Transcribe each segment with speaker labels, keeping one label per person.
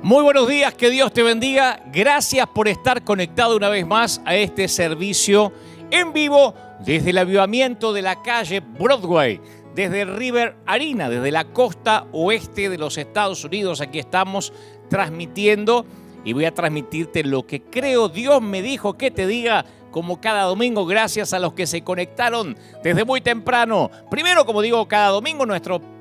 Speaker 1: Muy buenos días, que Dios te bendiga. Gracias por estar conectado una vez más a este servicio en vivo desde el avivamiento de la calle Broadway, desde River Arena, desde la costa oeste de los Estados Unidos. Aquí estamos transmitiendo y voy a transmitirte lo que creo Dios me dijo que te diga, como cada domingo, gracias a los que se conectaron desde muy temprano. Primero, como digo, cada domingo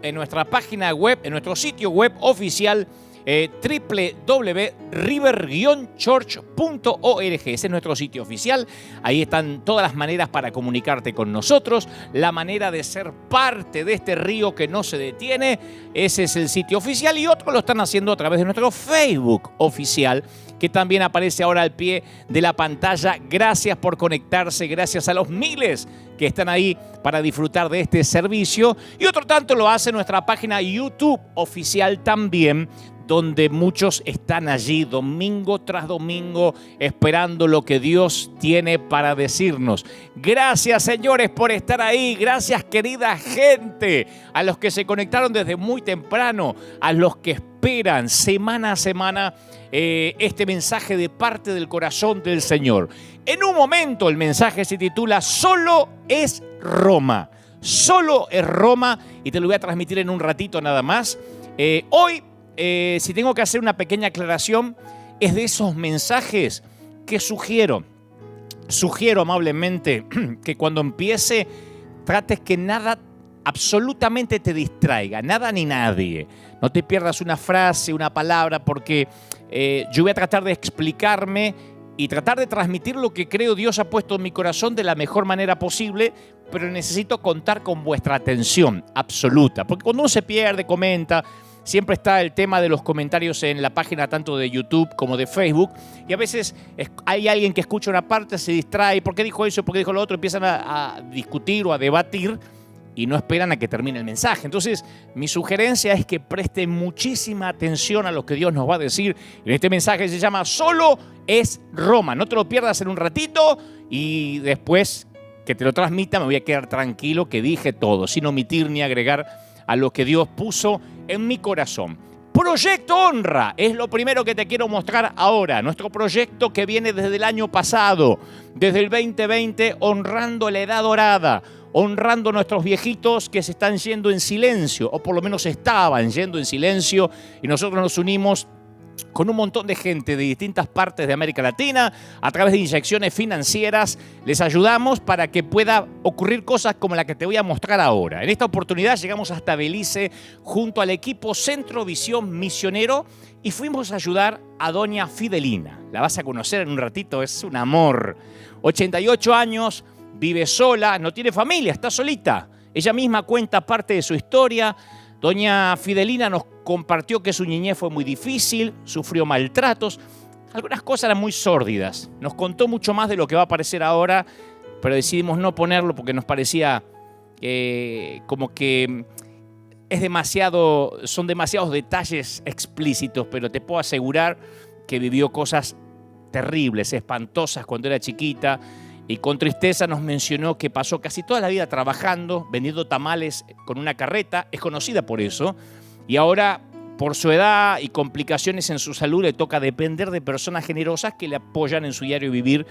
Speaker 1: en nuestra página web, en nuestro sitio web oficial, www.river-church.org. Ese es nuestro sitio oficial. Ahí están todas las maneras para comunicarte con nosotros, la manera de ser parte de este río que no se detiene. Ese es el sitio oficial, y otros lo están haciendo a través de nuestro Facebook oficial, que también aparece ahora al pie de la pantalla. Gracias por conectarse, gracias a los miles que están ahí para disfrutar de este servicio. Y otro tanto lo hace nuestra página YouTube oficial también, donde muchos están allí domingo tras domingo esperando lo que Dios tiene para decirnos. Gracias, señores, por estar ahí. Gracias, querida gente, a los que se conectaron desde muy temprano, a los que esperan semana a semana este mensaje de parte del corazón del Señor. En un momento el mensaje se titula Solo es Roma. Solo es Roma, y te lo voy a transmitir en un ratito nada más. Hoy, si tengo que hacer una pequeña aclaración, es de esos mensajes que sugiero amablemente que cuando empiece trates que nada absolutamente te distraiga, nada ni nadie. No te pierdas una frase, una palabra, porque yo voy a tratar de explicarme y tratar de transmitir lo que creo Dios ha puesto en mi corazón de la mejor manera posible, pero necesito contar con vuestra atención absoluta, porque cuando uno se pierde, comenta, siempre está el tema de los comentarios en la página tanto de YouTube como de Facebook, y a veces hay alguien que escucha una parte, se distrae, ¿por qué dijo eso? ¿Por qué dijo lo otro? Empiezan a discutir o a debatir y no esperan a que termine el mensaje. Entonces, mi sugerencia es que presten muchísima atención a lo que Dios nos va a decir. En este mensaje se llama Solo es Roma. No te lo pierdas en un ratito, y después que te lo transmita me voy a quedar tranquilo que dije todo, sin omitir ni agregar a lo que Dios puso en mi corazón. Proyecto Honra es lo primero que te quiero mostrar ahora. Nuestro proyecto que viene desde el año pasado, desde el 2020, honrando la edad dorada, honrando a nuestros viejitos que se están yendo en silencio, o por lo menos estaban yendo en silencio, y nosotros nos unimos con un montón de gente de distintas partes de América Latina. A través de inyecciones financieras les ayudamos para que pueda ocurrir cosas como la que te voy a mostrar ahora. En esta oportunidad llegamos hasta Belice junto al equipo Centro Visión Misionero y fuimos a ayudar a doña Fidelina. La vas a conocer en un ratito, es un amor. 88 años, vive sola, no tiene familia, está solita. Ella misma cuenta parte de su historia. Doña Fidelina nos compartió que su niñez fue muy difícil, sufrió maltratos, algunas cosas eran muy sórdidas. Nos contó mucho más de lo que va a aparecer ahora, pero decidimos no ponerlo porque nos parecía como que son demasiados detalles explícitos, pero te puedo asegurar que vivió cosas terribles, espantosas cuando era chiquita. Y con tristeza nos mencionó que pasó casi toda la vida trabajando, vendiendo tamales con una carreta, es conocida por eso, y ahora por su edad y complicaciones en su salud le toca depender de personas generosas que le apoyan en su diario vivir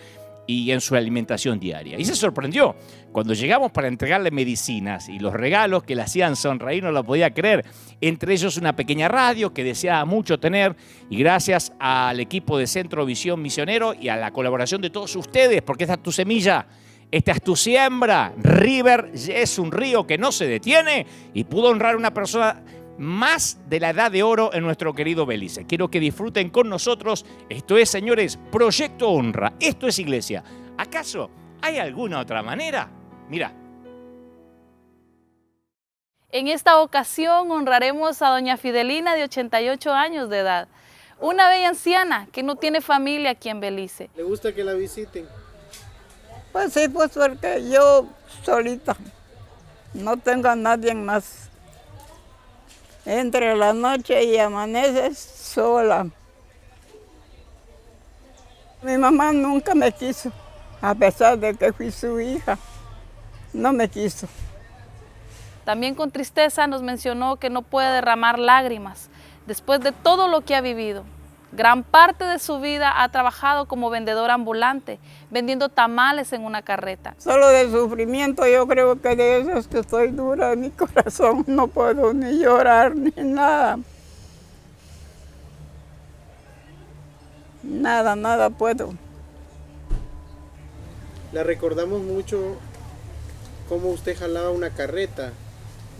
Speaker 1: y en su alimentación diaria. Y se sorprendió cuando llegamos para entregarle medicinas y los regalos que le hacían sonreír, no lo podía creer. Entre ellos una pequeña radio que deseaba mucho tener, y gracias al equipo de Centro Visión Misionero y a la colaboración de todos ustedes, porque esta es tu semilla, esta es tu siembra. River es un río que no se detiene y pudo honrar a una persona más de la edad de oro en nuestro querido Belice. Quiero que disfruten con nosotros. Esto es, señores, Proyecto Honra. Esto es iglesia. ¿Acaso hay alguna otra manera? Mira.
Speaker 2: En esta ocasión honraremos a doña Fidelina, de 88 años de edad. Una bella anciana que no tiene familia aquí en Belice.
Speaker 3: ¿Le gusta que la visiten?
Speaker 4: Pues sí, pues porque yo solita, no tengo a nadie más. Entre la noche y amanece sola. Mi mamá nunca me quiso, a pesar de que fui su hija, no me quiso.
Speaker 2: También con tristeza nos mencionó que no puede derramar lágrimas después de todo lo que ha vivido. Gran parte de su vida ha trabajado como vendedora ambulante, vendiendo tamales en una carreta.
Speaker 4: Solo de sufrimiento, yo creo que de eso es que estoy dura de mi corazón. No puedo ni llorar ni nada. Nada puedo.
Speaker 3: La recordamos mucho cómo usted jalaba una carreta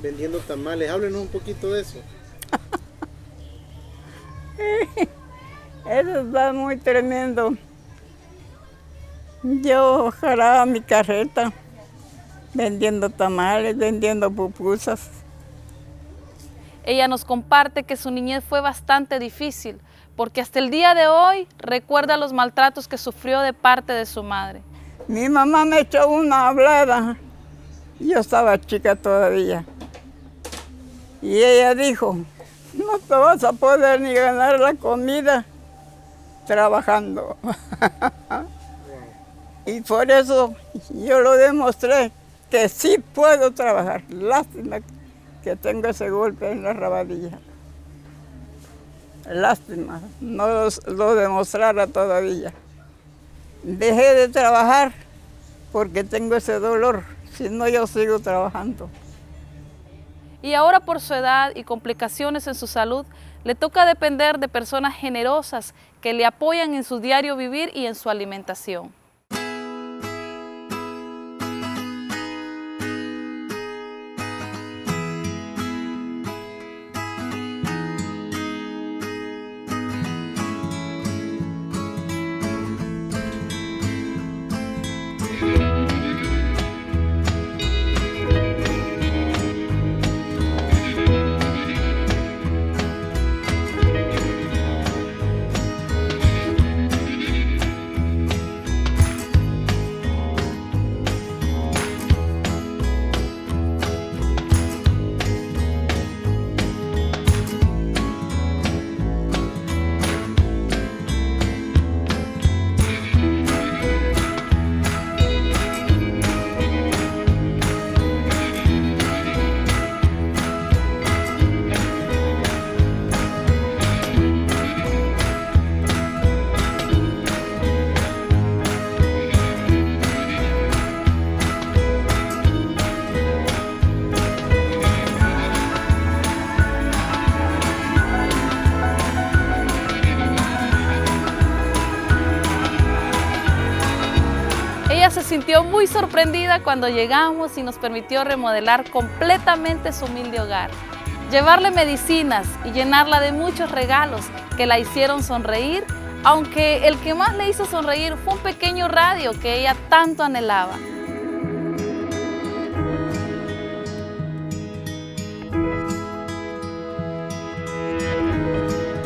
Speaker 3: vendiendo tamales. Háblenos un poquito de eso.
Speaker 4: Eso está muy tremendo. Yo jalaba mi carreta vendiendo tamales, vendiendo pupusas.
Speaker 2: Ella nos comparte que su niñez fue bastante difícil, porque hasta el día de hoy recuerda los maltratos que sufrió de parte de su madre.
Speaker 4: Mi mamá me echó una hablada. Yo estaba chica todavía. Y ella dijo, no te vas a poder ni ganar la comida trabajando. Y por eso yo lo demostré que sí puedo trabajar. Lástima que tengo ese golpe en la rabadilla. Lástima, no lo demostrara todavía. Dejé de trabajar porque tengo ese dolor, si no yo sigo trabajando.
Speaker 2: Y ahora por su edad y complicaciones en su salud, le toca depender de personas generosas que le apoyan en su diario vivir y en su alimentación. Ella se sintió muy sorprendida cuando llegamos y nos permitió remodelar completamente su humilde hogar, llevarle medicinas y llenarla de muchos regalos que la hicieron sonreír, aunque el que más le hizo sonreír fue un pequeño radio que ella tanto anhelaba.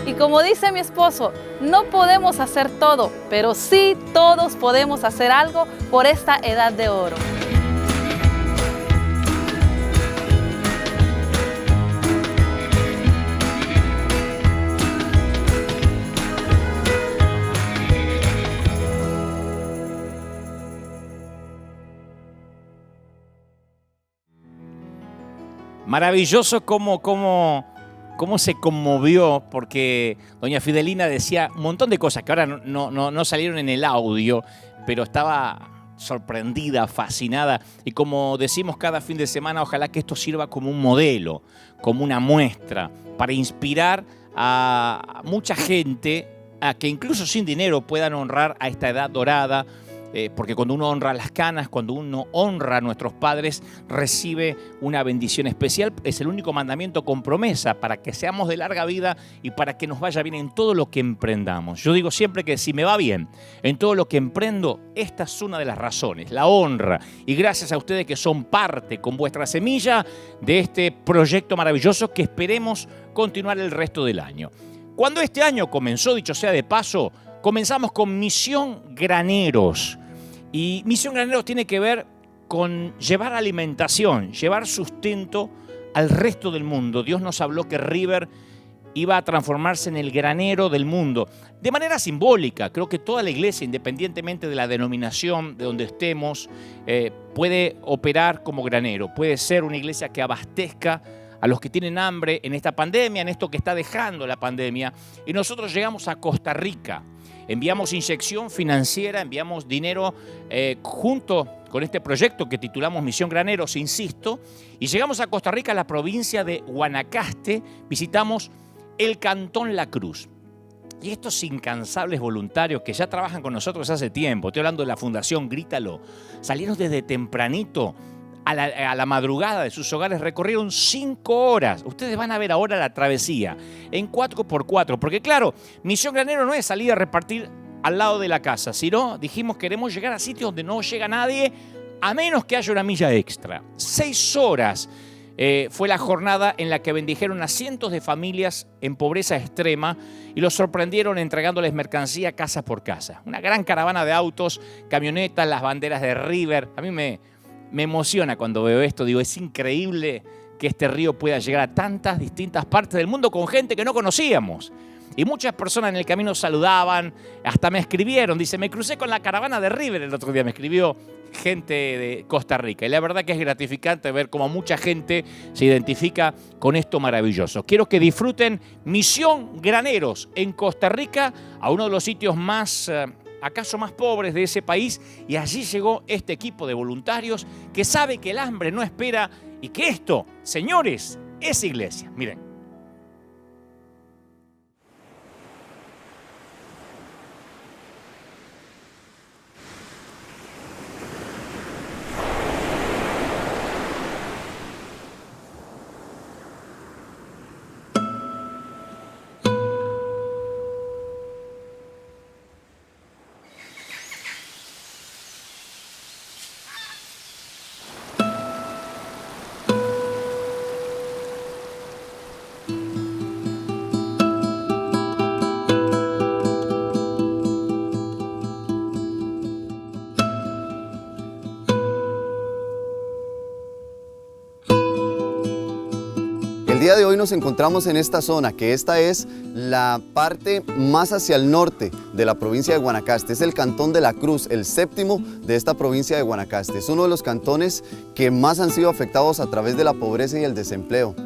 Speaker 2: Y como dice mi esposo, no podemos hacer todo, pero sí todos podemos hacer algo por esta edad de oro.
Speaker 1: Maravilloso cómo se conmovió, porque doña Fidelina decía un montón de cosas que ahora no salieron en el audio, pero estaba sorprendida, fascinada. Y como decimos cada fin de semana, ojalá que esto sirva como un modelo, como una muestra, para inspirar a mucha gente a que incluso sin dinero puedan honrar a esta edad dorada. Porque cuando uno honra las canas, cuando uno honra a nuestros padres, recibe una bendición especial. Es el único mandamiento con promesa para que seamos de larga vida y para que nos vaya bien en todo lo que emprendamos. Yo digo siempre que si me va bien en todo lo que emprendo, esta es una de las razones, la honra. Y gracias a ustedes que son parte con vuestra semilla de este proyecto maravilloso que esperemos continuar el resto del año. Cuando este año comenzó, dicho sea de paso, comenzamos con Misión Graneros. Y Misión Graneros tiene que ver con llevar alimentación, llevar sustento al resto del mundo. Dios nos habló que River iba a transformarse en el granero del mundo. De manera simbólica, creo que toda la iglesia, independientemente de la denominación de donde estemos, puede operar como granero. Puede ser una iglesia que abastezca a los que tienen hambre en esta pandemia, en esto que está dejando la pandemia. Y nosotros llegamos a Costa Rica. Enviamos inyección financiera, enviamos dinero junto con este proyecto que titulamos Misión Graneros, insisto, y llegamos a Costa Rica, a la provincia de Guanacaste, visitamos el Cantón La Cruz. Y estos incansables voluntarios que ya trabajan con nosotros hace tiempo, estoy hablando de la Fundación Grítalo, salieron desde tempranito a la madrugada de sus hogares, recorrieron 5 horas. Ustedes van a ver ahora la travesía en 4x4, porque claro, Misión Granero no es salir a repartir al lado de la casa, sino dijimos queremos llegar a sitios donde no llega nadie, a menos que haya una milla extra. 6 horas fue la jornada en la que bendijeron a cientos de familias en pobreza extrema y los sorprendieron entregándoles mercancía casa por casa. Una gran caravana de autos, camionetas, las banderas de River. A mí me emociona cuando veo esto, digo, es increíble que este río pueda llegar a tantas distintas partes del mundo con gente que no conocíamos. Y muchas personas en el camino saludaban, hasta me escribieron, dice, me crucé con la caravana de River el otro día, me escribió gente de Costa Rica. Y la verdad que es gratificante ver cómo mucha gente se identifica con esto maravilloso. Quiero que disfruten Misión Graneros en Costa Rica, a uno de los sitios más acaso más pobres de ese país, y allí llegó este equipo de voluntarios que sabe que el hambre no espera y que esto, señores, es iglesia. Miren.
Speaker 5: El día de hoy nos encontramos en esta zona, que esta es la parte más hacia el norte de la provincia de Guanacaste. Es el Cantón de La Cruz, el séptimo de esta provincia de Guanacaste. Es uno de los cantones que más han sido afectados a través de la pobreza y el desempleo.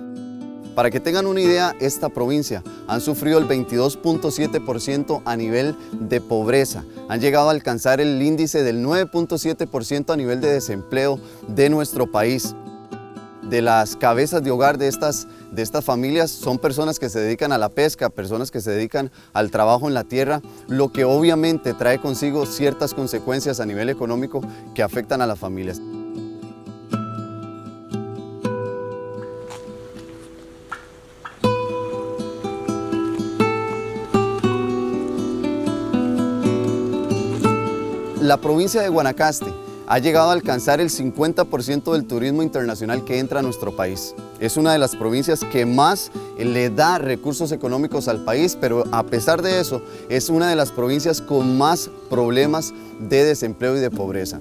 Speaker 5: Para que tengan una idea, esta provincia han sufrido el 22.7% a nivel de pobreza. Han llegado a alcanzar el índice del 9.7% a nivel de desempleo de nuestro país. De las cabezas de hogar de estas familias son personas que se dedican a la pesca, personas que se dedican al trabajo en la tierra, lo que obviamente trae consigo ciertas consecuencias a nivel económico que afectan a las familias. La provincia de Guanacaste ha llegado a alcanzar el 50% del turismo internacional que entra a nuestro país. Es una de las provincias que más le da recursos económicos al país, pero a pesar de eso, es una de las provincias con más problemas de desempleo y de pobreza.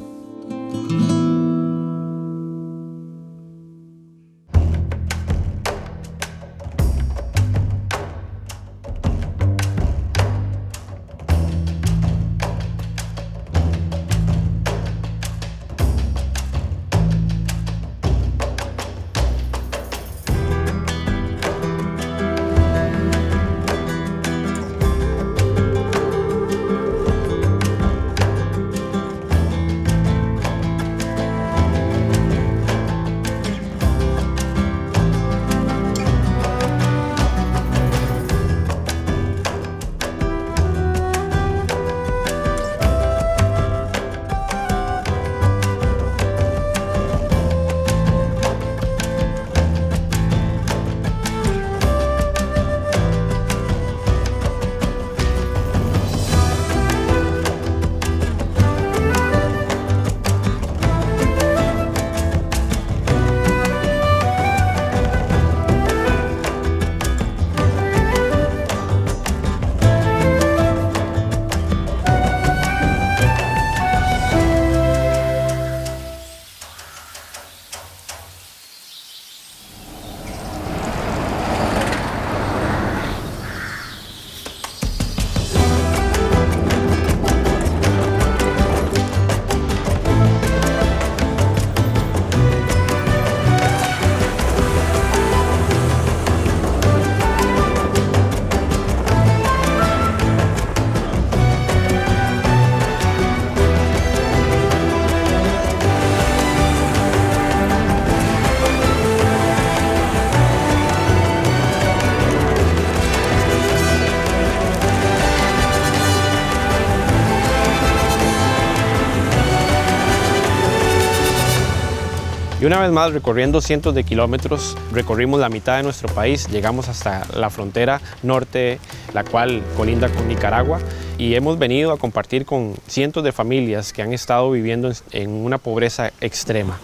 Speaker 6: Y una vez más, recorriendo cientos de kilómetros, recorrimos la mitad de nuestro país, llegamos hasta la frontera norte, la cual colinda con Nicaragua, y hemos venido a compartir con cientos de familias que han estado viviendo en una pobreza extrema.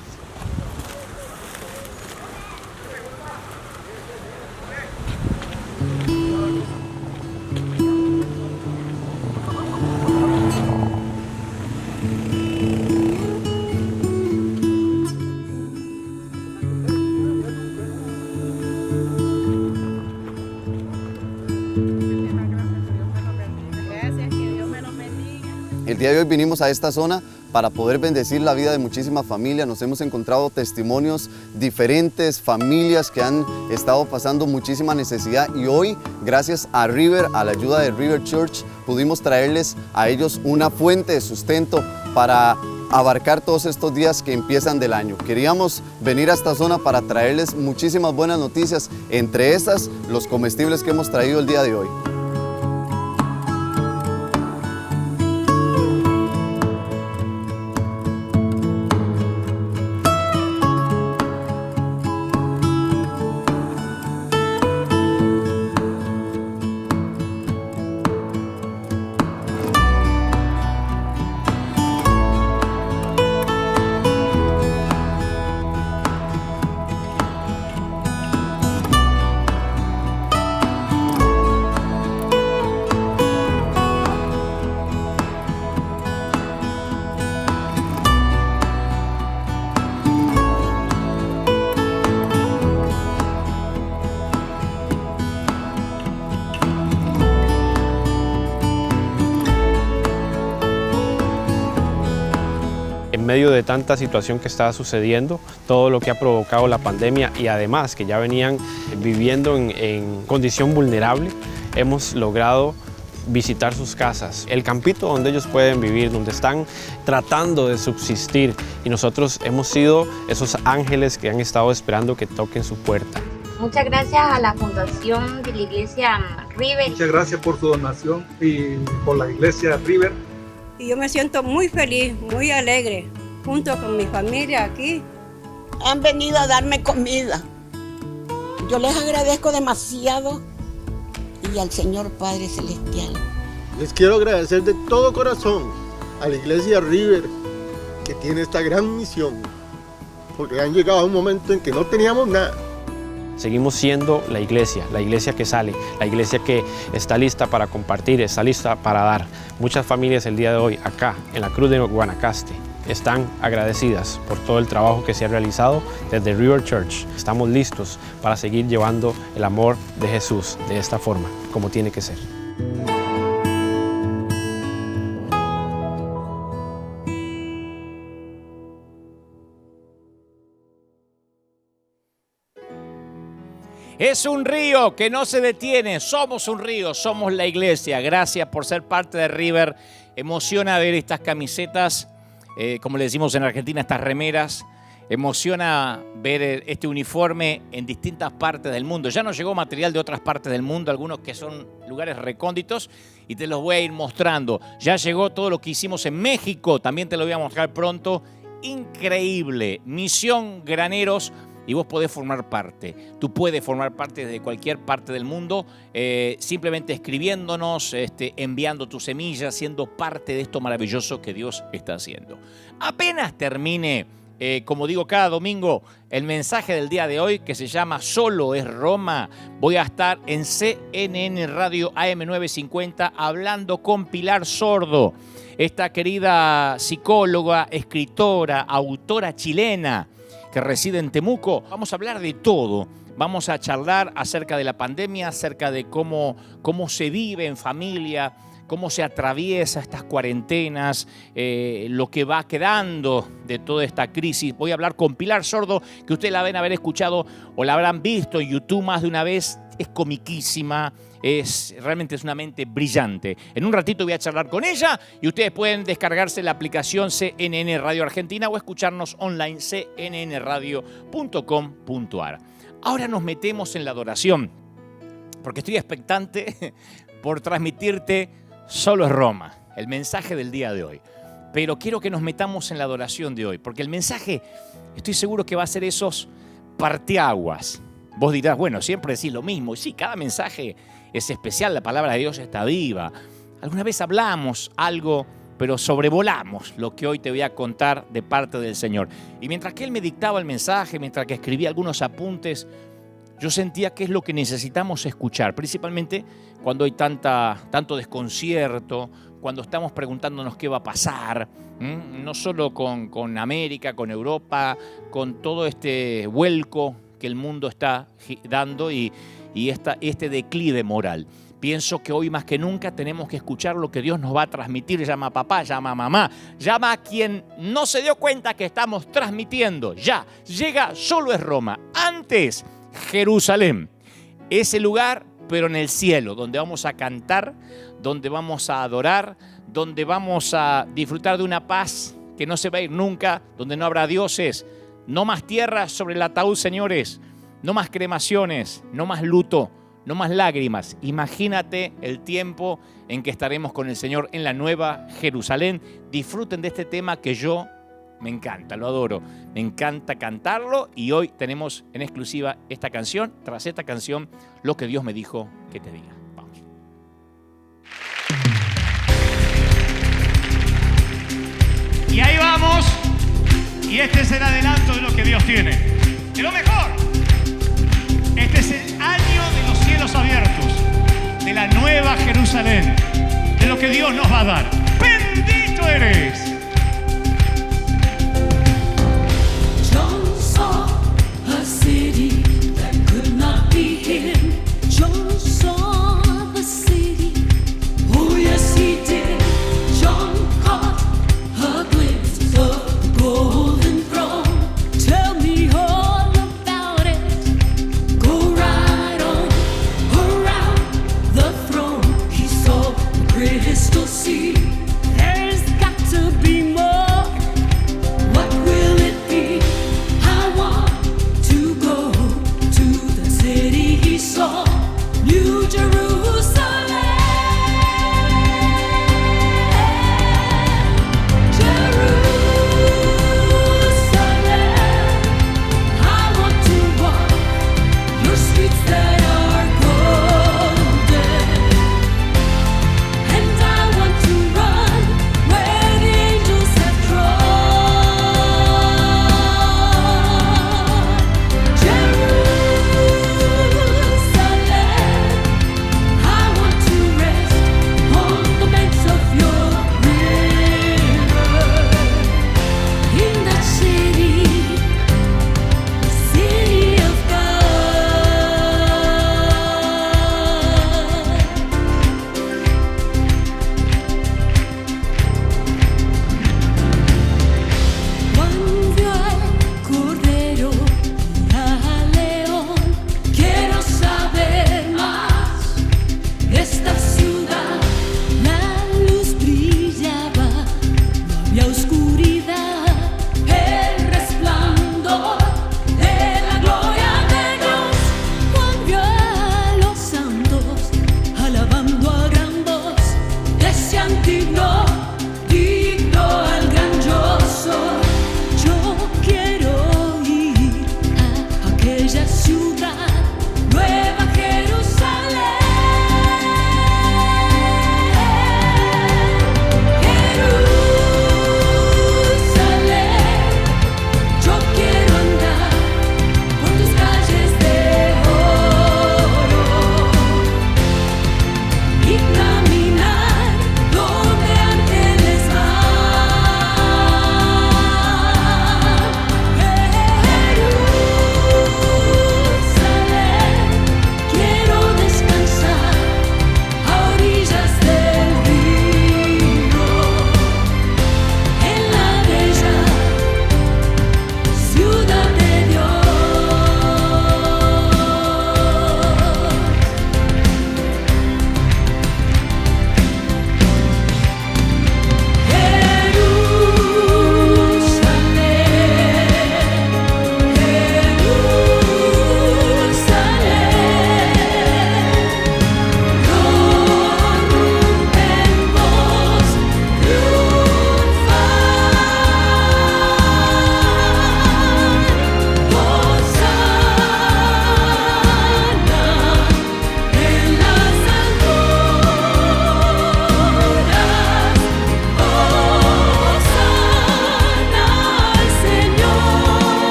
Speaker 5: El día de hoy vinimos a esta zona para poder bendecir la vida de muchísimas familias. Nos hemos encontrado testimonios diferentes, familias que han estado pasando muchísima necesidad, y hoy, gracias a River, a la ayuda de River Church, pudimos traerles a ellos una fuente de sustento para abarcar todos estos días que empiezan del año. Queríamos venir a esta zona para traerles muchísimas buenas noticias, entre esas los comestibles que hemos traído el día de hoy.
Speaker 6: En medio de tanta situación que estaba sucediendo, todo lo que ha provocado la pandemia, y además que ya venían viviendo en condición vulnerable, hemos logrado visitar sus casas, el campito donde ellos pueden vivir, donde están tratando de subsistir, y nosotros hemos sido esos ángeles que han estado esperando que toquen su puerta.
Speaker 7: Muchas gracias a la Fundación de la Iglesia River.
Speaker 8: Muchas gracias por su donación y por la Iglesia River.
Speaker 9: Y yo me siento muy feliz, muy alegre, junto con mi familia aquí.
Speaker 4: Han venido a darme comida. Yo les agradezco demasiado, y al Señor Padre Celestial.
Speaker 3: Les quiero agradecer de todo corazón a la Iglesia River, que tiene esta gran misión, porque han llegado a un momento en que no teníamos nada.
Speaker 6: Seguimos siendo la iglesia que sale, la iglesia que está lista para compartir, está lista para dar. Muchas familias el día de hoy acá en la Cruz de Guanacaste están agradecidas por todo el trabajo que se ha realizado desde River Church. Estamos listos para seguir llevando el amor de Jesús de esta forma, como tiene que ser.
Speaker 1: Es un río que no se detiene, somos un río, somos la iglesia. Gracias por ser parte de River. Emociona ver estas camisetas, como le decimos en Argentina, estas remeras. Emociona ver este uniforme en distintas partes del mundo. Ya nos llegó material de otras partes del mundo, algunos que son lugares recónditos, y te los voy a ir mostrando. Ya llegó todo lo que hicimos en México, también te lo voy a mostrar pronto. Increíble, Misión Graneros. Y vos podés formar parte. Tú puedes formar parte desde cualquier parte del mundo, simplemente escribiéndonos, enviando tus semillas, siendo parte de esto maravilloso que Dios está haciendo. Apenas termine, como digo cada domingo, el mensaje del día de hoy, que se llama Solo es Roma, voy a estar en CNN Radio AM950 hablando con Pilar Sordo, esta querida psicóloga, escritora, autora chilena, que reside en Temuco. Vamos a hablar de todo. Vamos a charlar acerca de la pandemia, acerca de cómo se vive en familia, cómo se atraviesa estas cuarentenas, lo que va quedando de toda esta crisis. Voy a hablar con Pilar Sordo, que ustedes la deben haber escuchado o la habrán visto en YouTube más de una vez. Es comiquísima, realmente es una mente brillante. En un ratito voy a charlar con ella y ustedes pueden descargarse la aplicación CNN Radio Argentina o escucharnos online cnnradio.com.ar. Ahora nos metemos en la adoración, porque estoy expectante por transmitirte Solo es Roma, el mensaje del día de hoy. pero quiero que nos metamos en la adoración de hoy, porque el mensaje estoy seguro que va a ser esos parteaguas. Vos dirás, bueno, siempre decís lo mismo. Sí, cada mensaje es especial, la palabra de Dios está viva. Alguna vez hablamos algo, pero sobrevolamos lo que hoy te voy a contar de parte del Señor. Y mientras que Él me dictaba el mensaje, mientras que escribía algunos apuntes, yo sentía que es lo que necesitamos escuchar, principalmente cuando hay tanto desconcierto, cuando estamos preguntándonos qué va a pasar, no solo con América, con Europa, con todo este vuelco que el mundo está dando y este declive moral. Pienso que hoy más que nunca tenemos que escuchar lo que Dios nos va a transmitir. Llama a papá, llama a mamá, llama a quien no se dio cuenta que estamos transmitiendo. Ya, llega, solo es Roma. Antes, Jerusalén. Ese lugar, pero en el cielo, donde vamos a cantar, donde vamos a adorar, donde vamos a disfrutar de una paz que no se va a ir nunca, donde no habrá dioses. No más tierra sobre el ataúd, señores. No más cremaciones, no más luto, no más lágrimas. Imagínate el tiempo en que estaremos con el Señor en la nueva Jerusalén. Disfruten de este tema que yo me encanta, lo adoro. Me encanta cantarlo y hoy tenemos en exclusiva esta canción. Tras esta canción, lo que Dios me dijo que te diga. Vamos. Y ahí vamos. Y este es el adelanto de lo que Dios tiene. De lo mejor. Este es el año de los cielos abiertos, de la nueva Jerusalén, de lo que Dios nos va a dar. ¡Bendito eres!
Speaker 10: John saw a city that could not be hidden. John saw the city, oh yes he did. John caught a glimpse of the golden throne. Tell me all about it. Go right on around the throne. He saw a crystal sea. There's got to be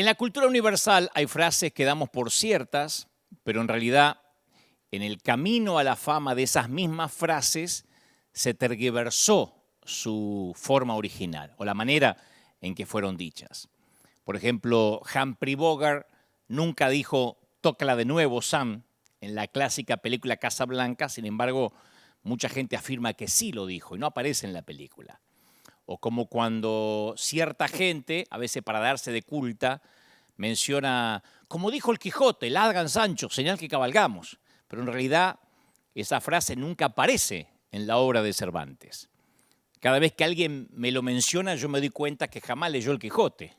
Speaker 1: En la cultura universal hay frases que damos por ciertas, pero en realidad en el camino a la fama de esas mismas frases se tergiversó su forma original o la manera en que fueron dichas. Por ejemplo, Humphrey Bogart nunca dijo "tócala de nuevo, Sam", en la clásica película Casablanca. Sin embargo, mucha gente afirma que sí lo dijo y no aparece en la película. O como cuando cierta gente, a veces para darse de culta, menciona, como dijo el Quijote, "ladran Sancho, señal que cabalgamos". Pero en realidad esa frase nunca aparece en la obra de Cervantes. Cada vez que alguien me lo menciona, yo me doy cuenta que jamás leyó el Quijote,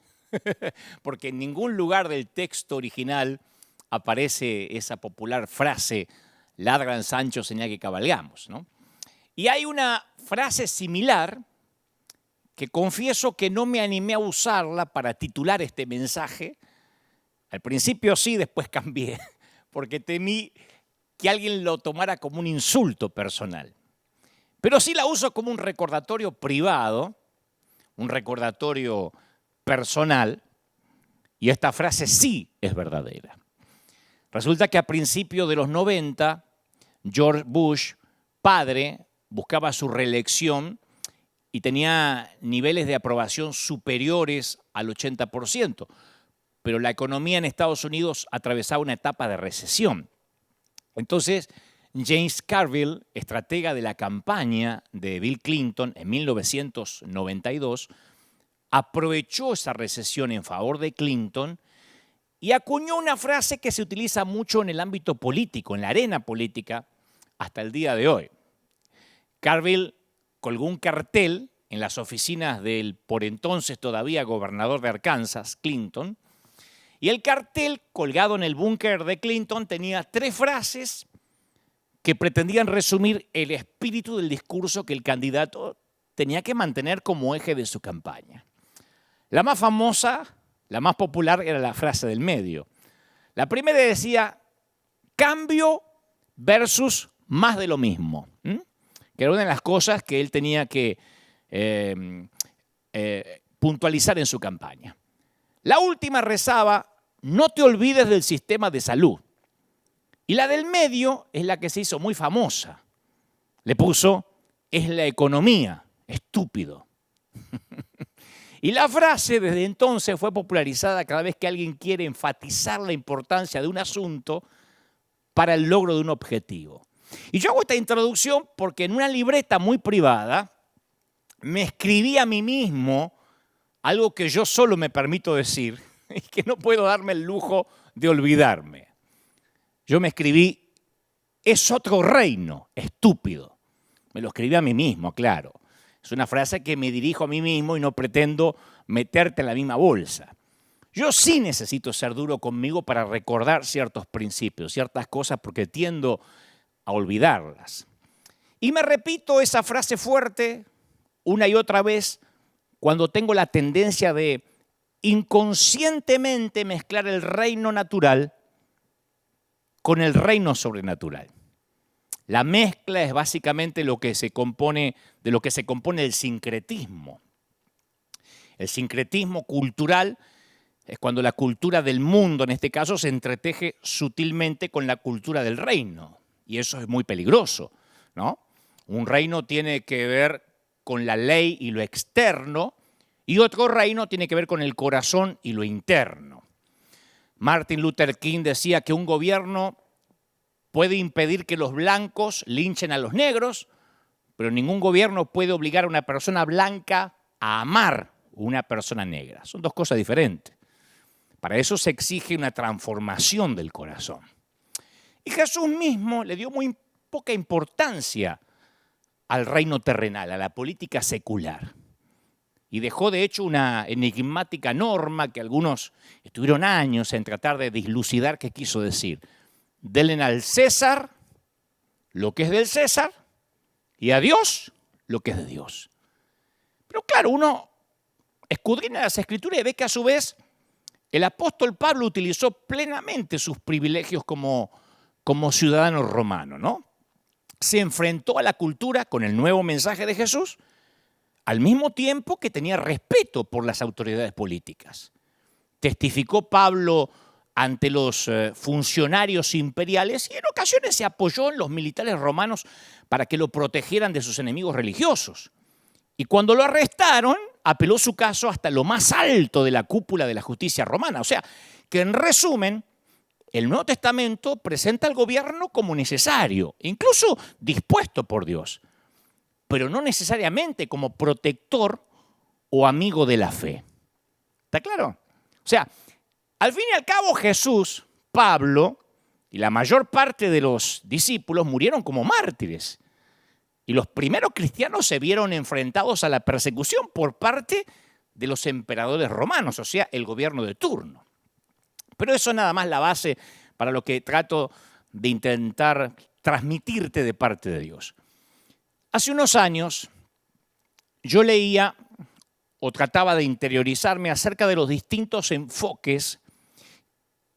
Speaker 1: porque en ningún lugar del texto original aparece esa popular frase, "ladran Sancho, señal que cabalgamos", ¿no? Y hay una frase similar que confieso que no me animé a usarla para titular este mensaje. Al principio sí, después cambié, porque temí que alguien lo tomara como un insulto personal. Pero sí la uso como un recordatorio privado, un recordatorio personal, y esta frase sí es verdadera. Resulta que a principios de los 90, George Bush, padre, buscaba su reelección y tenía niveles de aprobación superiores al 80%, pero la economía en Estados Unidos atravesaba una etapa de recesión. Entonces, James Carville, estratega de la campaña de Bill Clinton en 1992, aprovechó esa recesión en favor de Clinton y acuñó una frase que se utiliza mucho en el ámbito político, en la arena política, hasta el día de hoy. Carville colgó un cartel en las oficinas del por entonces todavía gobernador de Arkansas, Clinton, y el cartel colgado en el búnker de Clinton tenía 3 frases que pretendían resumir el espíritu del discurso que el candidato tenía que mantener como eje de su campaña. La más famosa, la más popular, era la frase del medio. La primera decía, "cambio versus más de lo mismo", que era una de las cosas que él tenía que puntualizar en su campaña. La última rezaba, "no te olvides del sistema de salud". Y la del medio es la que se hizo muy famosa. Le puso, "es la economía, estúpido". Y la frase desde entonces fue popularizada cada vez que alguien quiere enfatizar la importancia de un asunto para el logro de un objetivo. Y yo hago esta introducción porque en una libreta muy privada me escribí a mí mismo algo que yo solo me permito decir y que no puedo darme el lujo de olvidarme. Yo me escribí, "es otro reino, estúpido". Me lo escribí a mí mismo, claro. Es una frase que me dirijo a mí mismo y no pretendo meterte en la misma bolsa. Yo sí necesito ser duro conmigo para recordar ciertos principios, ciertas cosas, porque tiendo a olvidarlas. Y me repito esa frase fuerte una y otra vez cuando tengo la tendencia de inconscientemente mezclar el reino natural con el reino sobrenatural. La mezcla es básicamente de lo que se compone el sincretismo. El sincretismo cultural es cuando la cultura del mundo, en este caso, se entreteje sutilmente con la cultura del reino. Y eso es muy peligroso, ¿no? Un reino tiene que ver con la ley y lo externo, y otro reino tiene que ver con el corazón y lo interno. Martin Luther King decía que un gobierno puede impedir que los blancos linchen a los negros, pero ningún gobierno puede obligar a una persona blanca a amar a una persona negra. Son dos cosas diferentes. Para eso se exige una transformación del corazón. Y Jesús mismo le dio muy poca importancia al reino terrenal, a la política secular. Y dejó, de hecho, una enigmática norma que algunos estuvieron años en tratar de dilucidar qué quiso decir. Denle al César lo que es del César y a Dios lo que es de Dios. Pero claro, uno escudriña las Escrituras y ve que a su vez el apóstol Pablo utilizó plenamente sus privilegios como ciudadano romano, ¿no? Se enfrentó a la cultura con el nuevo mensaje de Jesús, al mismo tiempo que tenía respeto por las autoridades políticas. testificó Pablo ante los funcionarios imperiales y en ocasiones se apoyó en los militares romanos para que lo protegieran de sus enemigos religiosos. Y cuando lo arrestaron, apeló su caso hasta lo más alto de la cúpula de la justicia romana. O sea, que en resumen, el Nuevo Testamento presenta al gobierno como necesario, incluso dispuesto por Dios, pero no necesariamente como protector o amigo de la fe. ¿Está claro? O sea, al fin y al cabo Jesús, Pablo y la mayor parte de los discípulos murieron como mártires. Y los primeros cristianos se vieron enfrentados a la persecución por parte de los emperadores romanos, o sea, el gobierno de turno. Pero eso es nada más la base para lo que trato de intentar transmitirte de parte de Dios. Hace unos años yo leía o trataba de interiorizarme acerca de los distintos enfoques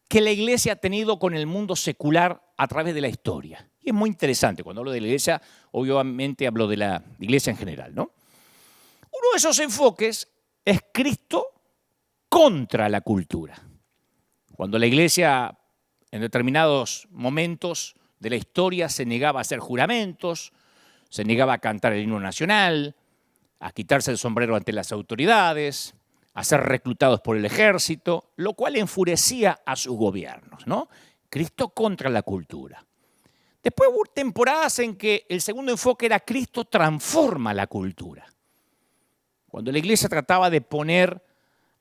Speaker 1: que la iglesia ha tenido con el mundo secular a través de la historia. Y es muy interesante, cuando hablo de la iglesia, obviamente hablo de la iglesia en general, ¿no? Uno de esos enfoques es Cristo contra la cultura. Cuando la iglesia en determinados momentos de la historia se negaba a hacer juramentos, se negaba a cantar el himno nacional, a quitarse el sombrero ante las autoridades, a ser reclutados por el ejército, lo cual enfurecía a sus gobiernos, ¿no? Cristo contra la cultura. Después hubo temporadas en que el segundo enfoque era Cristo transforma la cultura. Cuando la iglesia trataba de poner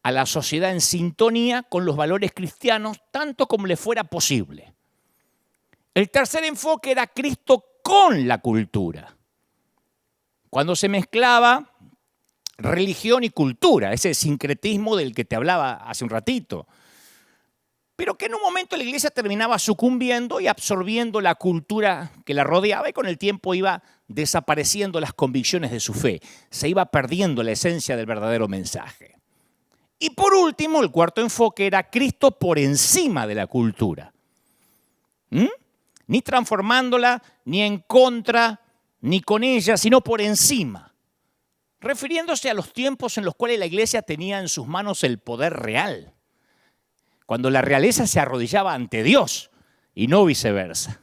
Speaker 1: a la sociedad en sintonía con los valores cristianos, tanto como le fuera posible. El tercer enfoque era Cristo con la cultura. Cuando se mezclaba religión y cultura, ese sincretismo del que te hablaba hace un ratito. Pero que en un momento la iglesia terminaba sucumbiendo y absorbiendo la cultura que la rodeaba y con el tiempo iba desapareciendo las convicciones de su fe. Se iba perdiendo la esencia del verdadero mensaje. Y por último, el cuarto enfoque era Cristo por encima de la cultura. Ni transformándola, ni en contra, ni con ella, sino por encima. Refiriéndose a los tiempos en los cuales la iglesia tenía en sus manos el poder real. Cuando la realeza se arrodillaba ante Dios y no viceversa.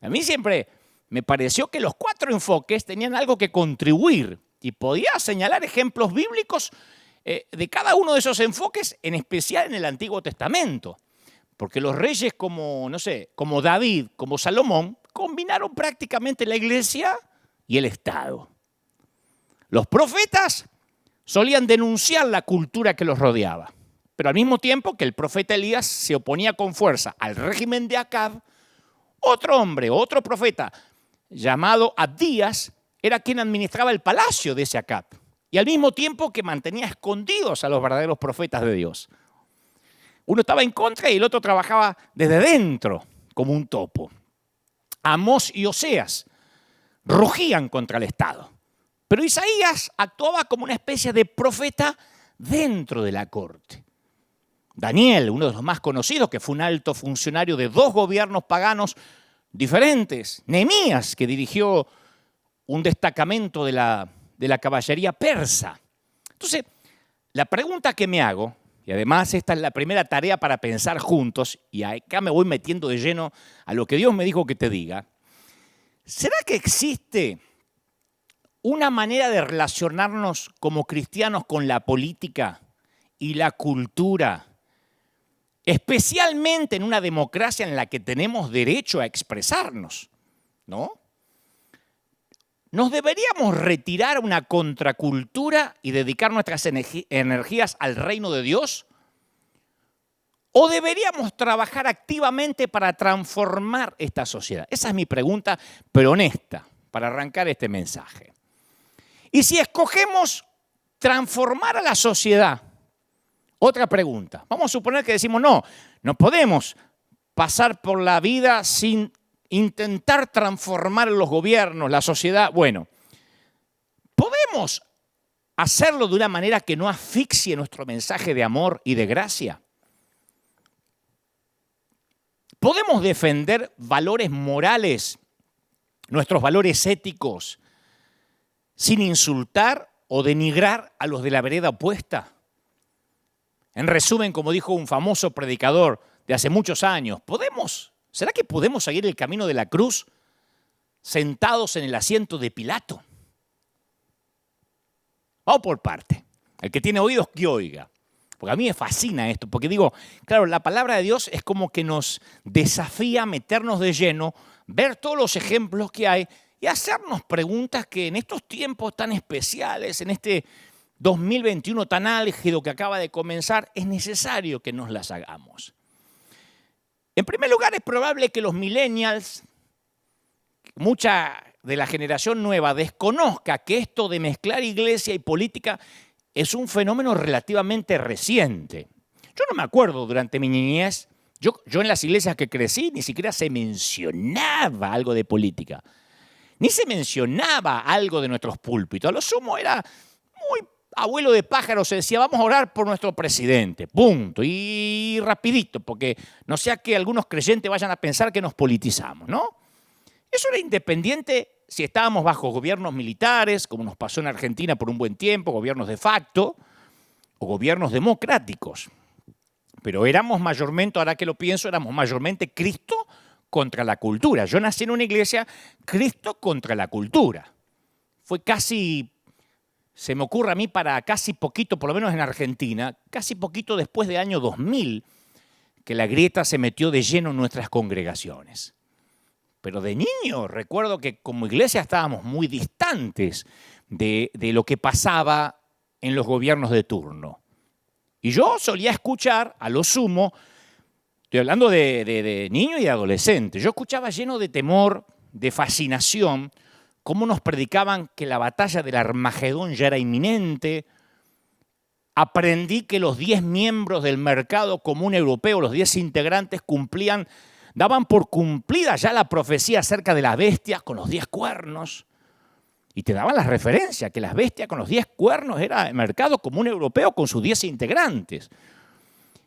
Speaker 1: A mí siempre me pareció que los cuatro enfoques tenían algo que contribuir y podía señalar ejemplos bíblicos de cada uno de esos enfoques, en especial en el Antiguo Testamento. Porque los reyes como David, como Salomón, combinaron prácticamente la iglesia y el Estado. Los profetas solían denunciar la cultura que los rodeaba. Pero al mismo tiempo que el profeta Elías se oponía con fuerza al régimen de Acab, otro profeta llamado Abdías era quien administraba el palacio de ese Acab. Y al mismo tiempo que mantenía escondidos a los verdaderos profetas de Dios. Uno estaba en contra y el otro trabajaba desde dentro como un topo. Amós y Oseas rugían contra el Estado. Pero Isaías actuaba como una especie de profeta dentro de la corte. Daniel, uno de los más conocidos, que fue un alto funcionario de dos gobiernos paganos diferentes. Nehemías, que dirigió un destacamento de la caballería persa. Entonces, la pregunta que me hago, y además esta es la primera tarea para pensar juntos, y acá me voy metiendo de lleno a lo que Dios me dijo que te diga, ¿será que existe una manera de relacionarnos como cristianos con la política y la cultura, especialmente en una democracia en la que tenemos derecho a expresarnos, ¿no? ¿Nos deberíamos retirar a una contracultura y dedicar nuestras energías al reino de Dios? ¿O deberíamos trabajar activamente para transformar esta sociedad? Esa es mi pregunta, pero honesta, para arrancar este mensaje. Y si escogemos transformar a la sociedad, otra pregunta. Vamos a suponer que decimos, no podemos pasar por la vida sin intentar transformar los gobiernos, la sociedad. Bueno, ¿podemos hacerlo de una manera que no asfixie nuestro mensaje de amor y de gracia? ¿Podemos defender valores morales, nuestros valores éticos, sin insultar o denigrar a los de la vereda opuesta? En resumen, como dijo un famoso predicador de hace muchos años, ¿será que podemos seguir el camino de la cruz sentados en el asiento de Pilato? Vamos por parte. El que tiene oídos, que oiga. Porque a mí me fascina esto, porque digo, claro, la palabra de Dios es como que nos desafía a meternos de lleno, ver todos los ejemplos que hay y hacernos preguntas que en estos tiempos tan especiales, en este 2021 tan álgido que acaba de comenzar, es necesario que nos las hagamos. En primer lugar, es probable que los millennials, mucha de la generación nueva, desconozca que esto de mezclar iglesia y política es un fenómeno relativamente reciente. Yo no me acuerdo durante mi niñez, yo en las iglesias que crecí ni siquiera se mencionaba algo de política, ni se mencionaba algo de nuestros púlpitos. A lo sumo era muy abuelo de pájaro, se decía, vamos a orar por nuestro presidente, punto, y rapidito, porque no sea que algunos creyentes vayan a pensar que nos politizamos, ¿no? Eso era independiente si estábamos bajo gobiernos militares, como nos pasó en Argentina por un buen tiempo, gobiernos de facto o gobiernos democráticos. Pero éramos mayormente, ahora que lo pienso, éramos mayormente Cristo contra la cultura. Yo nací en una iglesia, Cristo contra la cultura. Fue casi, se me ocurre a mí, para casi poquito, por lo menos en Argentina, casi poquito después del año 2000, que la grieta se metió de lleno en nuestras congregaciones. Pero de niño recuerdo que como iglesia estábamos muy distantes de lo que pasaba en los gobiernos de turno. Y yo solía escuchar, a lo sumo, estoy hablando de niño y de adolescente, yo escuchaba lleno de temor, de fascinación, cómo nos predicaban que la batalla del Armagedón ya era inminente. Aprendí que los 10 miembros del mercado común europeo, los 10 integrantes, daban por cumplida ya la profecía acerca de la bestia con los 10 cuernos. Y te daban la referencia, que la bestia con los 10 cuernos era el mercado común europeo con sus 10 integrantes.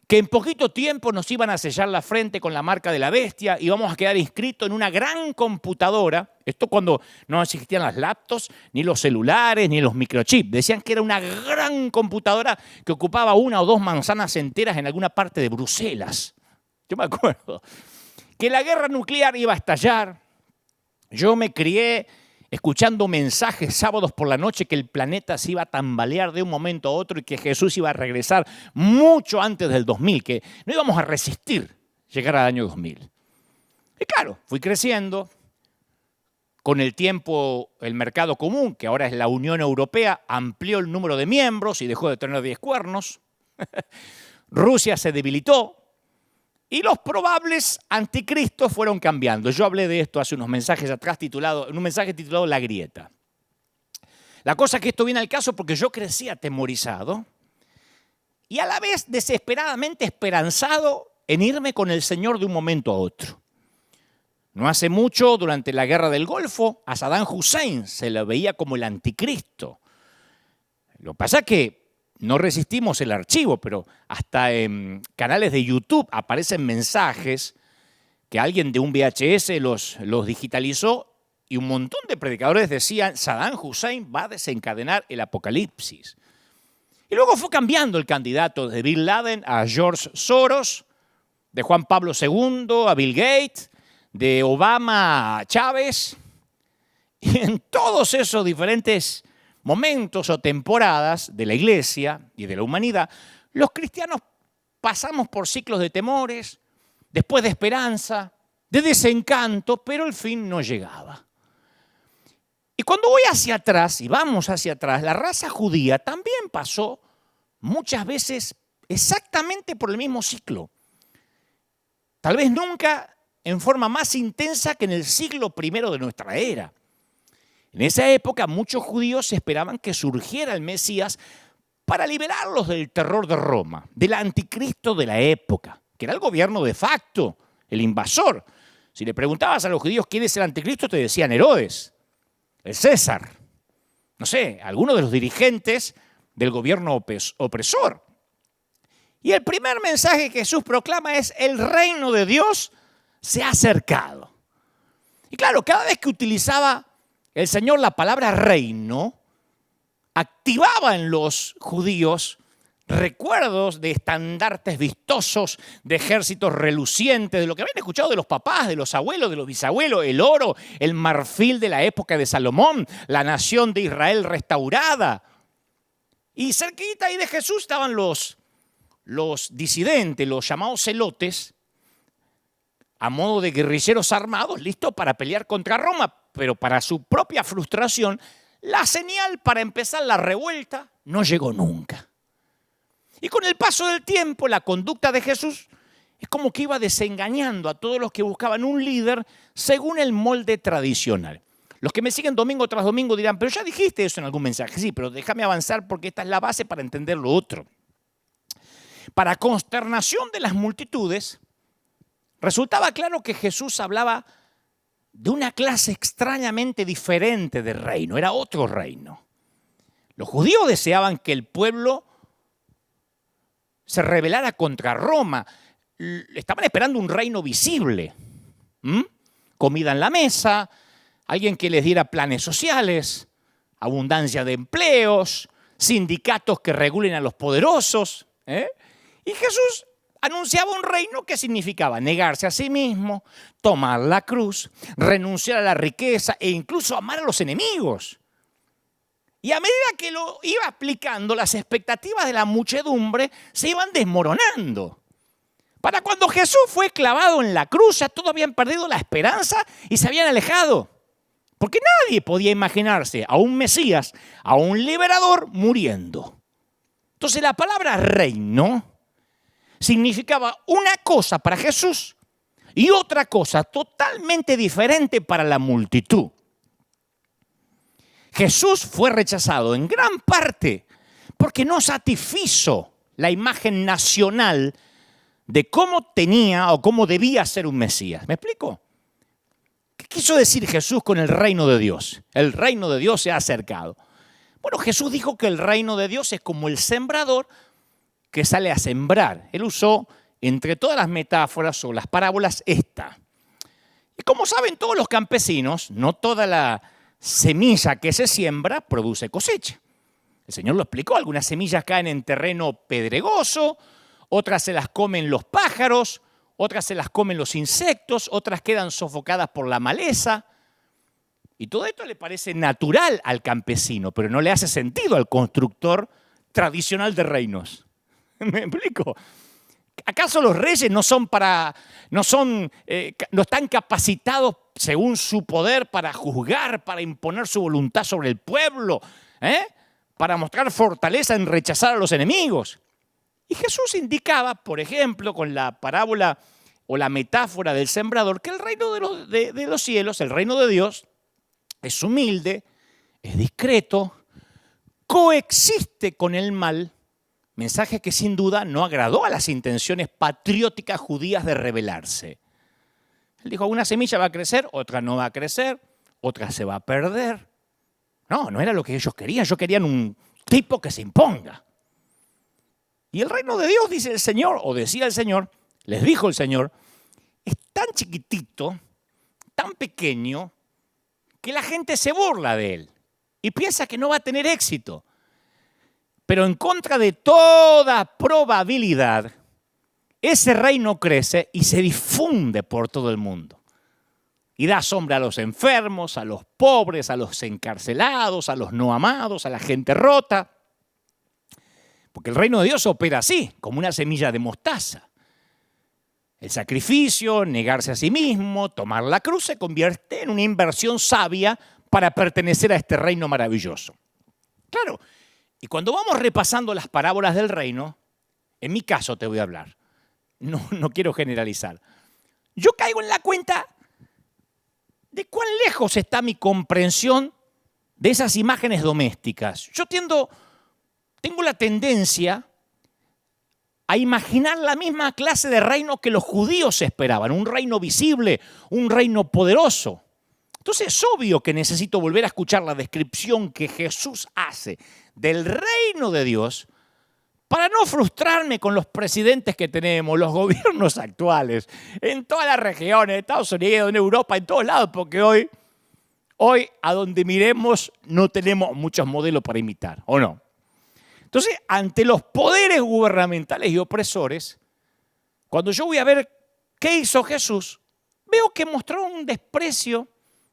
Speaker 1: Que en poquito tiempo nos iban a sellar la frente con la marca de la bestia, íbamos a quedar inscritos en una gran computadora. Esto cuando no existían las laptops, ni los celulares, ni los microchips. Decían que era una gran computadora que ocupaba 1 o 2 manzanas enteras en alguna parte de Bruselas. Yo me acuerdo que la guerra nuclear iba a estallar. Yo me crié escuchando mensajes sábados por la noche que el planeta se iba a tambalear de un momento a otro y que Jesús iba a regresar mucho antes del 2000, que no íbamos a resistir llegar al año 2000. Y claro, fui creciendo. Con el tiempo, el mercado común, que ahora es la Unión Europea, amplió el número de miembros y dejó de tener 10 cuernos. Rusia se debilitó. Y los probables anticristos fueron cambiando. Yo hablé de esto hace unos mensajes atrás, en un mensaje titulado La Grieta. La cosa es que esto viene al caso porque yo crecí atemorizado y a la vez desesperadamente esperanzado en irme con el Señor de un momento a otro. No hace mucho, durante la Guerra del Golfo, a Saddam Hussein se le veía como el anticristo. Lo que pasa es que no resistimos el archivo, pero hasta en canales de YouTube aparecen mensajes que alguien de un VHS los digitalizó y un montón de predicadores decían Saddam Hussein va a desencadenar el apocalipsis. Y luego fue cambiando el candidato de Bin Laden a George Soros, de Juan Pablo II a Bill Gates, de Obama a Chávez. Y en todos esos diferentes momentos o temporadas de la iglesia y de la humanidad, los cristianos pasamos por ciclos de temores, después de esperanza, de desencanto, pero el fin no llegaba. Y cuando voy hacia atrás, y vamos hacia atrás, la raza judía también pasó muchas veces exactamente por el mismo ciclo. Tal vez nunca en forma más intensa que en el siglo I de nuestra era. En esa época muchos judíos esperaban que surgiera el Mesías para liberarlos del terror de Roma, del anticristo de la época, que era el gobierno de facto, el invasor. Si le preguntabas a los judíos quién es el anticristo, te decían Herodes, el César, no sé, alguno de los dirigentes del gobierno opresor. Y el primer mensaje que Jesús proclama es: el reino de Dios se ha acercado. Y claro, cada vez que utilizaba el Señor la palabra reino, activaba en los judíos recuerdos de estandartes vistosos, de ejércitos relucientes, de lo que habían escuchado de los papás, de los abuelos, de los bisabuelos, el oro, el marfil de la época de Salomón, la nación de Israel restaurada. Y cerquita ahí de Jesús estaban los disidentes, los llamados celotes, a modo de guerrilleros armados, listos para pelear contra Roma, pero para su propia frustración, la señal para empezar la revuelta no llegó nunca. Y con el paso del tiempo, la conducta de Jesús es como que iba desengañando a todos los que buscaban un líder según el molde tradicional. Los que me siguen domingo tras domingo dirán, pero ya dijiste eso en algún mensaje. Sí, pero déjame avanzar porque esta es la base para entender lo otro. Para consternación de las multitudes, resultaba claro que Jesús hablaba de una clase extrañamente diferente de reino, era otro reino. Los judíos deseaban que el pueblo se rebelara contra Roma. Estaban esperando un reino visible. Comida en la mesa, alguien que les diera planes sociales, abundancia de empleos, sindicatos que regulen a los poderosos. Y Jesús anunciaba un reino que significaba negarse a sí mismo, tomar la cruz, renunciar a la riqueza e incluso amar a los enemigos. Y a medida que lo iba explicando, las expectativas de la muchedumbre se iban desmoronando. Para cuando Jesús fue clavado en la cruz, ya todos habían perdido la esperanza y se habían alejado. Porque nadie podía imaginarse a un Mesías, a un liberador muriendo. Entonces la palabra reino significaba una cosa para Jesús y otra cosa totalmente diferente para la multitud. Jesús fue rechazado en gran parte porque no satisfizo la imagen nacional de cómo tenía o cómo debía ser un Mesías. ¿Me explico? ¿Qué quiso decir Jesús con el reino de Dios? El reino de Dios se ha acercado. Bueno, Jesús dijo que el reino de Dios es como el sembrador que sale a sembrar. Él usó, entre todas las metáforas o las parábolas, esta. Y como saben todos los campesinos, no toda la semilla que se siembra produce cosecha. El Señor lo explicó, algunas semillas caen en terreno pedregoso, otras se las comen los pájaros, otras se las comen los insectos, otras quedan sofocadas por la maleza. Y todo esto le parece natural al campesino, pero no le hace sentido al constructor tradicional de reinos. ¿Me explico? ¿Acaso los reyes no están capacitados según su poder para juzgar, para imponer su voluntad sobre el pueblo, para mostrar fortaleza en rechazar a los enemigos? Y Jesús indicaba, por ejemplo, con la parábola o la metáfora del sembrador, que el reino de los cielos, el reino de Dios, es humilde, es discreto, coexiste con el mal. Mensaje que sin duda no agradó a las intenciones patrióticas judías de rebelarse. Él dijo, una semilla va a crecer, otra no va a crecer, otra se va a perder. No era lo que ellos querían. Ellos querían un tipo que se imponga. Y el reino de Dios, dice el Señor, o decía el Señor, les dijo el Señor, es tan chiquitito, tan pequeño, que la gente se burla de él y piensa que no va a tener éxito. Pero en contra de toda probabilidad, ese reino crece y se difunde por todo el mundo. Y da sombra a los enfermos, a los pobres, a los encarcelados, a los no amados, a la gente rota. Porque el reino de Dios opera así, como una semilla de mostaza. El sacrificio, negarse a sí mismo, tomar la cruz se convierte en una inversión sabia para pertenecer a este reino maravilloso. Claro. Y cuando vamos repasando las parábolas del reino, en mi caso te voy a hablar, no quiero generalizar, yo caigo en la cuenta de cuán lejos está mi comprensión de esas imágenes domésticas. Yo tengo la tendencia a imaginar la misma clase de reino que los judíos esperaban, un reino visible, un reino poderoso. Entonces es obvio que necesito volver a escuchar la descripción que Jesús hace del reino de Dios para no frustrarme con los presidentes que tenemos, los gobiernos actuales, en todas las regiones, en Estados Unidos, en Europa, en todos lados, porque hoy a donde miremos no tenemos muchos modelos para imitar, ¿o no? Entonces, ante los poderes gubernamentales y opresores, cuando yo voy a ver qué hizo Jesús, veo que mostró un desprecio,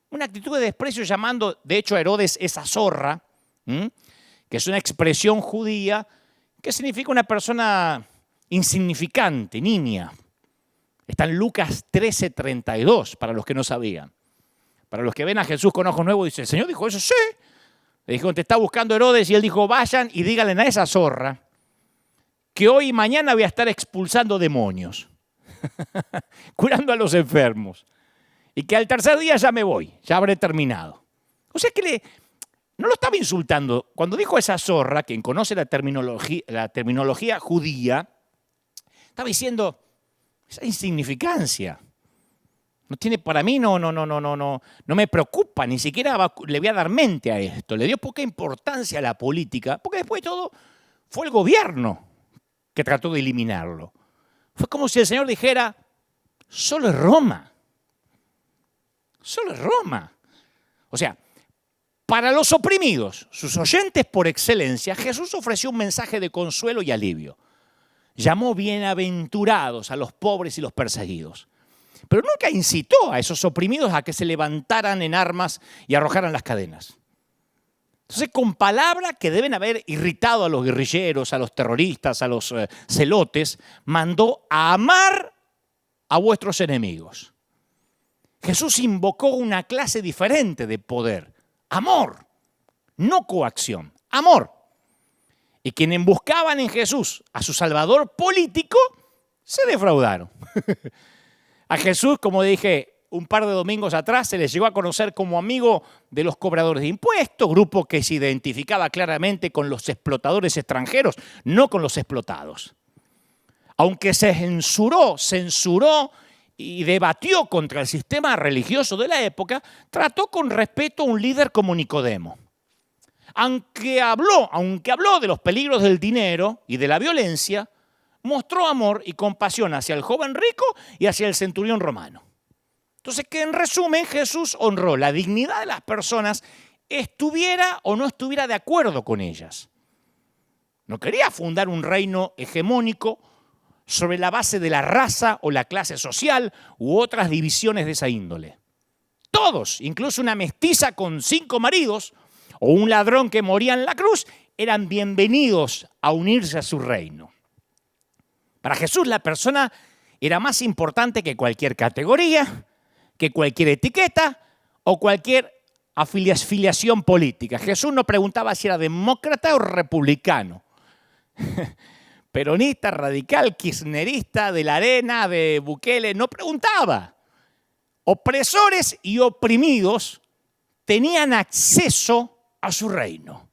Speaker 1: una actitud de desprecio llamando, de hecho, a Herodes esa zorra, que es una expresión judía que significa una persona insignificante, niña. Está en Lucas 13:32, para los que no sabían. Para los que ven a Jesús con ojos nuevos, dicen, ¿el Señor dijo eso? Sí. Le dijo, te está buscando Herodes, y él dijo, vayan y díganle a esa zorra que hoy y mañana voy a estar expulsando demonios, curando a los enfermos, y que al tercer día ya me voy, ya habré terminado. O sea que no lo estaba insultando. Cuando dijo esa zorra, quien conoce la terminología judía, estaba diciendo, esa insignificancia. No tiene, para mí no me preocupa, ni siquiera le voy a dar mente a esto. Le dio poca importancia a la política, porque después de todo fue el gobierno que trató de eliminarlo. Fue como si el Señor dijera, solo es Roma. Solo es Roma. O sea, para los oprimidos, sus oyentes por excelencia, Jesús ofreció un mensaje de consuelo y alivio. Llamó bienaventurados a los pobres y los perseguidos. Pero nunca incitó a esos oprimidos a que se levantaran en armas y arrojaran las cadenas. Entonces, con palabras que deben haber irritado a los guerrilleros, a los terroristas, a los celotes, mandó a amar a vuestros enemigos. Jesús invocó una clase diferente de poder. Amor, no coacción, amor. Y quienes buscaban en Jesús a su salvador político, se defraudaron. A Jesús, como dije un par de domingos atrás, se le llegó a conocer como amigo de los cobradores de impuestos, grupo que se identificaba claramente con los explotadores extranjeros, no con los explotados. Aunque se censuró y debatió contra el sistema religioso de la época, trató con respeto a un líder como Nicodemo. Aunque habló de los peligros del dinero y de la violencia, mostró amor y compasión hacia el joven rico y hacia el centurión romano. Entonces, que en resumen, Jesús honró la dignidad de las personas, estuviera o no estuviera de acuerdo con ellas. No quería fundar un reino hegemónico sobre la base de la raza o la clase social u otras divisiones de esa índole. Todos, incluso una mestiza con 5 maridos o un ladrón que moría en la cruz, eran bienvenidos a unirse a su reino. Para Jesús la persona era más importante que cualquier categoría, que cualquier etiqueta o cualquier afiliación política. Jesús no preguntaba si era demócrata o republicano, peronista, radical, kirchnerista, de la Arena, de Bukele, no preguntaba. Opresores y oprimidos tenían acceso a su reino.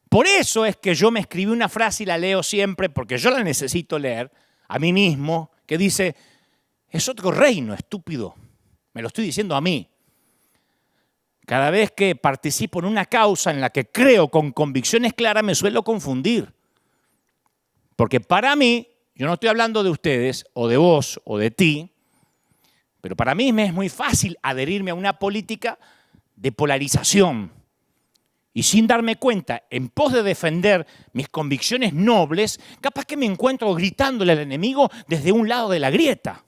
Speaker 1: Por eso es que yo me escribí una frase y la leo siempre, porque yo la necesito leer a mí mismo, que dice, es otro reino, estúpido. Me lo estoy diciendo a mí. Cada vez que participo en una causa en la que creo con convicciones claras, me suelo confundir. Porque para mí, yo no estoy hablando de ustedes, o de vos, o de ti, pero para mí me es muy fácil adherirme a una política de polarización. Y sin darme cuenta, en pos de defender mis convicciones nobles, capaz que me encuentro gritándole al enemigo desde un lado de la grieta.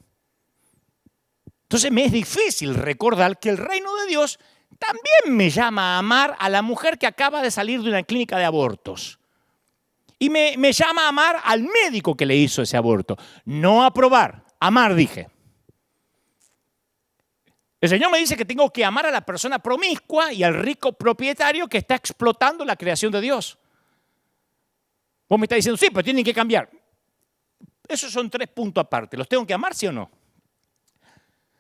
Speaker 1: Entonces me es difícil recordar que el reino de Dios también me llama a amar a la mujer que acaba de salir de una clínica de abortos. Y me llama a amar al médico que le hizo ese aborto. No aprobar, amar, dije. El Señor me dice que tengo que amar a la persona promiscua y al rico propietario que está explotando la creación de Dios. Vos me estás diciendo, sí, pero tienen que cambiar. Esos son 3 puntos aparte. ¿Los tengo que amar, sí o no?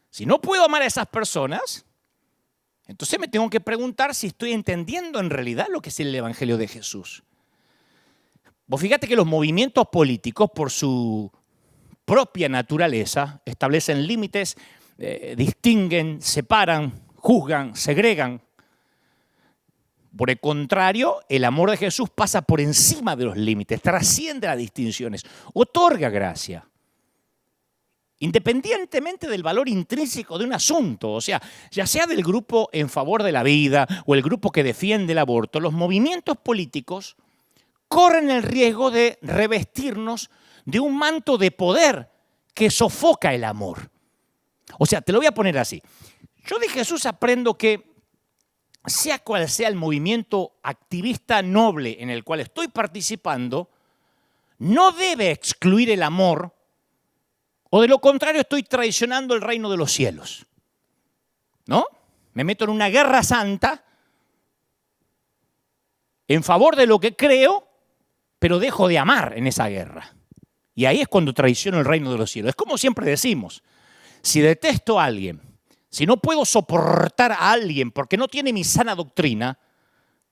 Speaker 1: Si no puedo amar a esas personas, entonces me tengo que preguntar si estoy entendiendo en realidad lo que es el Evangelio de Jesús. Vos fíjate que los movimientos políticos, por su propia naturaleza, establecen límites, distinguen, separan, juzgan, segregan. Por el contrario, el amor de Jesús pasa por encima de los límites, trasciende las distinciones, otorga gracia. Independientemente del valor intrínseco de un asunto, o sea, ya sea del grupo en favor de la vida o el grupo que defiende el aborto, los movimientos políticos corren el riesgo de revestirnos de un manto de poder que sofoca el amor. O sea, te lo voy a poner así. Yo de Jesús aprendo que sea cual sea el movimiento activista noble en el cual estoy participando, no debe excluir el amor, o de lo contrario estoy traicionando el reino de los cielos. ¿No? Me meto en una guerra santa en favor de lo que creo, pero dejo de amar en esa guerra. Y ahí es cuando traiciono el reino de los cielos. Es como siempre decimos, si detesto a alguien, si no puedo soportar a alguien porque no tiene mi sana doctrina,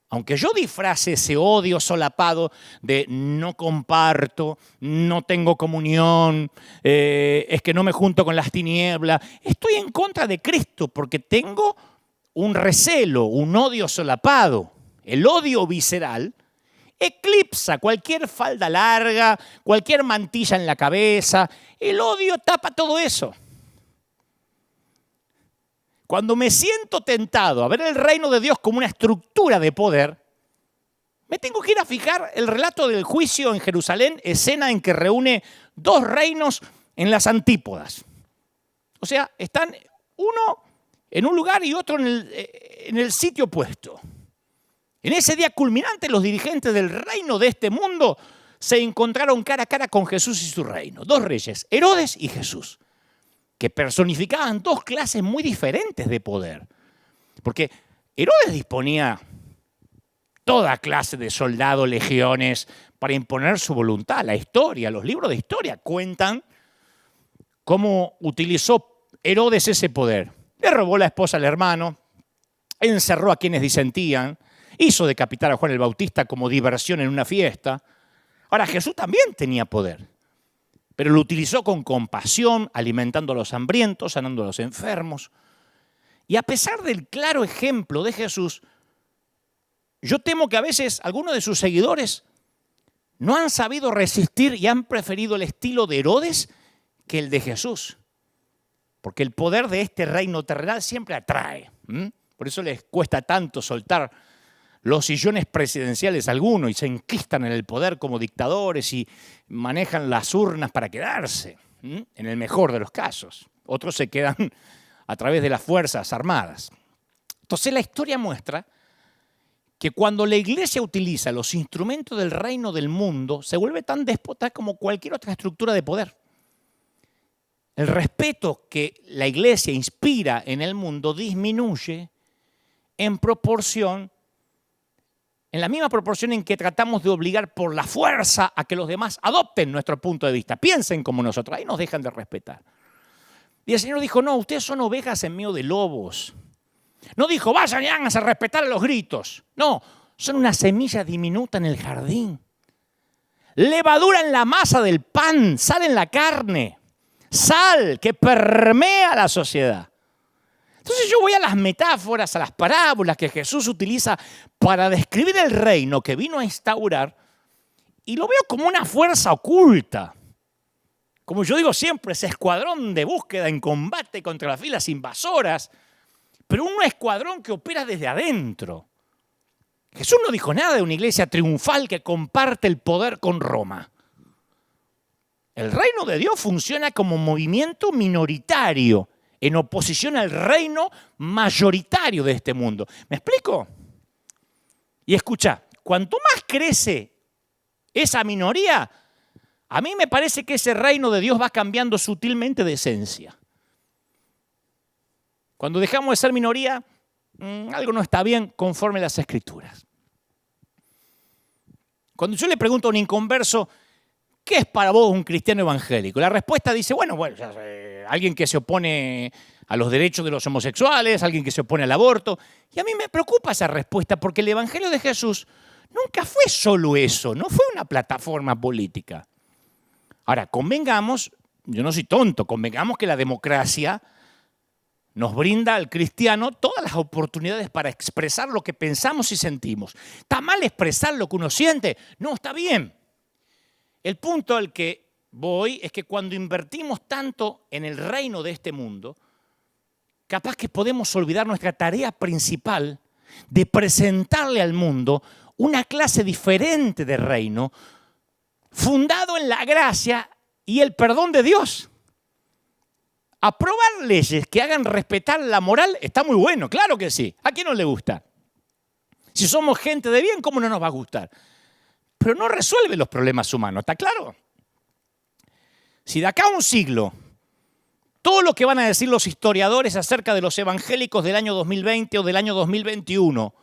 Speaker 1: aunque yo disfrace ese odio solapado de no comparto, no tengo comunión, es que no me junto con las tinieblas, estoy en contra de Cristo porque tengo un recelo, un odio solapado. El odio visceral eclipsa cualquier falda larga, cualquier mantilla en la cabeza. El odio tapa todo eso. Cuando me siento tentado a ver el reino de Dios como una estructura de poder, me tengo que ir a fijar el relato del juicio en Jerusalén, escena en que reúne dos reinos en las antípodas. O sea, están uno en un lugar y otro en el sitio opuesto. En ese día culminante, los dirigentes del reino de este mundo se encontraron cara a cara con Jesús y su reino. Dos reyes, Herodes y Jesús, que personificaban dos clases muy diferentes de poder. Porque Herodes disponía toda clase de soldados, legiones, para imponer su voluntad. La historia, los libros de historia cuentan cómo utilizó Herodes ese poder. Le robó la esposa al hermano, encerró a quienes disentían, hizo decapitar a Juan el Bautista como diversión en una fiesta. Ahora, Jesús también tenía poder, pero lo utilizó con compasión, alimentando a los hambrientos, sanando a los enfermos. Y a pesar del claro ejemplo de Jesús, yo temo que a veces algunos de sus seguidores no han sabido resistir y han preferido el estilo de Herodes que el de Jesús. Porque el poder de este reino terrenal siempre atrae. Por eso les cuesta tanto soltar los sillones presidenciales a algunos y se enquistan en el poder como dictadores y manejan las urnas para quedarse, en el mejor de los casos. Otros se quedan a través de las Fuerzas Armadas. Entonces la historia muestra que cuando la iglesia utiliza los instrumentos del reino del mundo, se vuelve tan déspota como cualquier otra estructura de poder. El respeto que la iglesia inspira en el mundo disminuye en la misma proporción en que tratamos de obligar por la fuerza a que los demás adopten nuestro punto de vista, piensen como nosotros, ahí nos dejan de respetar. Y el Señor dijo, no, ustedes son ovejas en medio de lobos. No dijo, vayan y háganse respetar a los gritos. No, son una semilla diminuta en el jardín. Levadura en la masa del pan, sal en la carne, sal que permea la sociedad. Entonces yo voy a las metáforas, a las parábolas que Jesús utiliza para describir el reino que vino a instaurar y lo veo como una fuerza oculta. Como yo digo siempre, ese escuadrón de búsqueda en combate contra las filas invasoras, pero un escuadrón que opera desde adentro. Jesús no dijo nada de una iglesia triunfal que comparte el poder con Roma. El reino de Dios funciona como movimiento minoritario en oposición al reino mayoritario de este mundo. ¿Me explico? Y escucha, cuanto más crece esa minoría, a mí me parece que ese reino de Dios va cambiando sutilmente de esencia. Cuando dejamos de ser minoría, algo no está bien conforme a las Escrituras. Cuando yo le pregunto a un inconverso, ¿qué es para vos un cristiano evangélico? La respuesta dice, bueno, alguien que se opone a los derechos de los homosexuales, alguien que se opone al aborto. Y a mí me preocupa esa respuesta porque el evangelio de Jesús nunca fue solo eso, no fue una plataforma política. Ahora, convengamos, yo no soy tonto, convengamos que la democracia nos brinda al cristiano todas las oportunidades para expresar lo que pensamos y sentimos. ¿Está mal expresar lo que uno siente? No, está bien. El punto al que voy es que cuando invertimos tanto en el reino de este mundo, capaz que podemos olvidar nuestra tarea principal de presentarle al mundo una clase diferente de reino, fundado en la gracia y el perdón de Dios. Aprobar leyes que hagan respetar la moral está muy bueno, claro que sí. ¿A quién no le gusta? Si somos gente de bien, ¿cómo no nos va a gustar? Pero no resuelve los problemas humanos, ¿está claro? Si de acá a un siglo, todo lo que van a decir los historiadores acerca de los evangélicos del año 2020 o del año 2021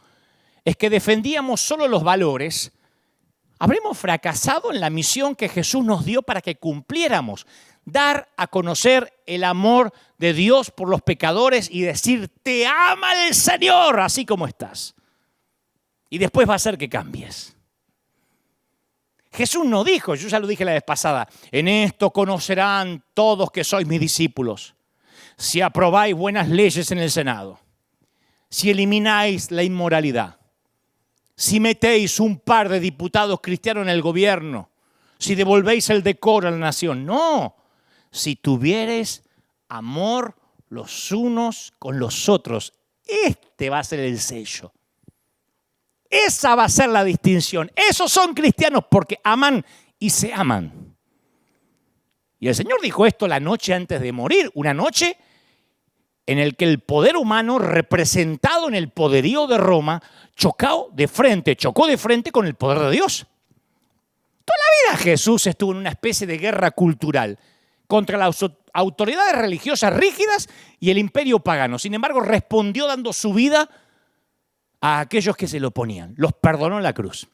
Speaker 1: es que defendíamos solo los valores, habremos fracasado en la misión que Jesús nos dio para que cumpliéramos. Dar a conocer el amor de Dios por los pecadores y decir, te ama el Señor, así como estás. Y después va a hacer que cambies. Jesús no dijo, yo ya lo dije la vez pasada, en esto conocerán todos que sois mis discípulos, si aprobáis buenas leyes en el Senado, si elimináis la inmoralidad, si metéis un par de diputados cristianos en el gobierno, si devolvéis el decoro a la nación. No, si tuviereis amor los unos con los otros, este va a ser el sello. Esa va a ser la distinción. Esos son cristianos porque aman y se aman. Y el Señor dijo esto la noche antes de morir, una noche en el que el poder humano representado en el poderío de Roma chocó de frente con el poder de Dios. Toda la vida Jesús estuvo en una especie de guerra cultural contra las autoridades religiosas rígidas y el imperio pagano. Sin embargo, respondió dando su vida a aquellos que se lo oponían. Los perdonó en la cruz.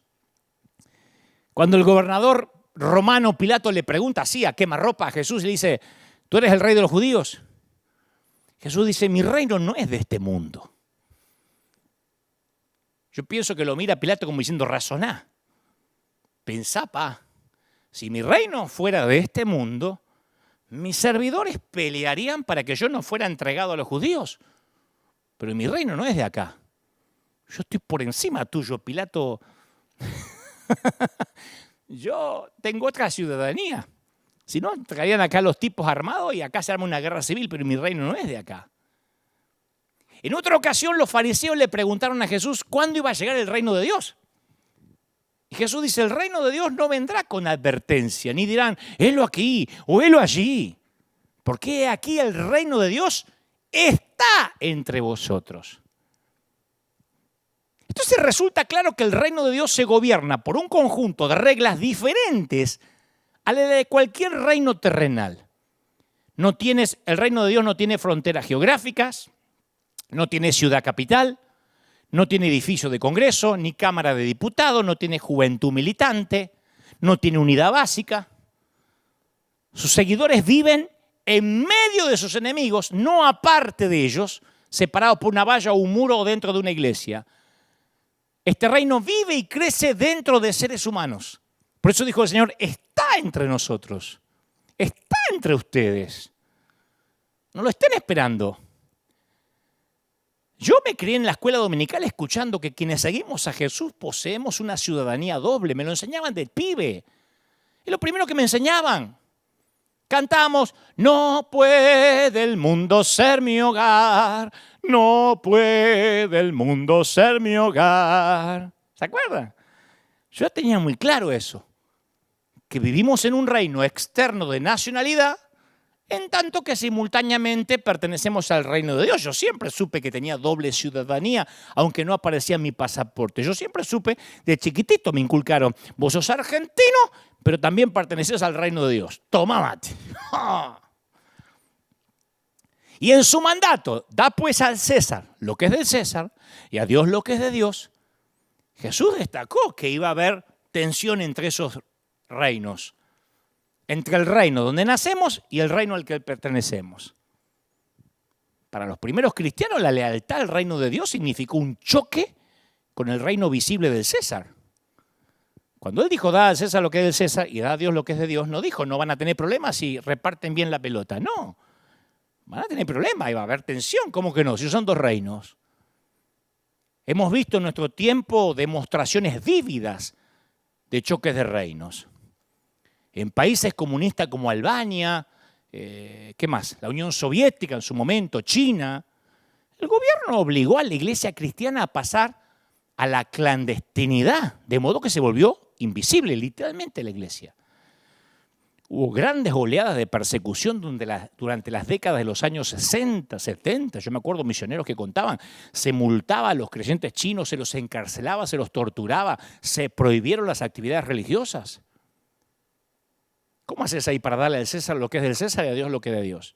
Speaker 1: Cuando el gobernador romano Pilato le pregunta así a quemarropa a Jesús, le dice, ¿tú eres el rey de los judíos? Jesús dice, mi reino no es de este mundo. Yo pienso que lo mira Pilato como diciendo, razoná. Pensá, pa, si mi reino fuera de este mundo, mis servidores pelearían para que yo no fuera entregado a los judíos. Pero mi reino no es de acá. Yo estoy por encima tuyo, Pilato. Yo tengo otra ciudadanía. Si no, traerían acá los tipos armados y acá se arma una guerra civil, pero mi reino no es de acá. En otra ocasión los fariseos le preguntaron a Jesús cuándo iba a llegar el reino de Dios. Y Jesús dice, el reino de Dios no vendrá con advertencia, ni dirán, helo aquí o helo allí. Porque aquí el reino de Dios está entre vosotros. Entonces resulta claro que el reino de Dios se gobierna por un conjunto de reglas diferentes a la de cualquier reino terrenal. El reino de Dios no tiene fronteras geográficas, no tiene ciudad capital, no tiene edificio de congreso, ni cámara de diputados, no tiene juventud militante, no tiene unidad básica. Sus seguidores viven en medio de sus enemigos, no aparte de ellos, separados por una valla o un muro o dentro de una iglesia. Este reino vive y crece dentro de seres humanos. Por eso dijo el Señor, está entre nosotros, está entre ustedes. No lo estén esperando. Yo me crié en la escuela dominical escuchando que quienes seguimos a Jesús poseemos una ciudadanía doble. Me lo enseñaban de pibe. Es lo primero que me enseñaban. Cantamos, no puede el mundo ser mi hogar, no puede el mundo ser mi hogar. ¿Se acuerdan? Yo ya tenía muy claro eso, que vivimos en un reino externo de nacionalidad, en tanto que simultáneamente pertenecemos al reino de Dios. Yo siempre supe que tenía doble ciudadanía, aunque no aparecía en mi pasaporte. Yo siempre supe, de chiquitito me inculcaron, vos sos argentino, pero también perteneces al reino de Dios. Tomá mate. Y en su mandato, da pues al César lo que es del César y a Dios lo que es de Dios. Jesús destacó que iba a haber tensión entre esos reinos. Entre el reino donde nacemos y el reino al que pertenecemos. Para los primeros cristianos, la lealtad al reino de Dios significó un choque con el reino visible del César. Cuando él dijo, da al César lo que es del César y da a Dios lo que es de Dios, no dijo, no van a tener problemas si reparten bien la pelota. No, van a tener problemas y va a haber tensión. ¿Cómo que no? Si son dos reinos. Hemos visto en nuestro tiempo demostraciones vívidas de choques de reinos. En países comunistas como Albania, ¿qué más? La Unión Soviética en su momento, China. El gobierno obligó a la iglesia cristiana a pasar a la clandestinidad, de modo que se volvió invisible literalmente la iglesia. Hubo grandes oleadas de persecución durante las décadas de los años 60, 70. Yo me acuerdo misioneros que contaban, se multaba a los creyentes chinos, se los encarcelaba, se los torturaba, se prohibieron las actividades religiosas. ¿Cómo haces ahí para darle al César lo que es del César y a Dios lo que es de Dios?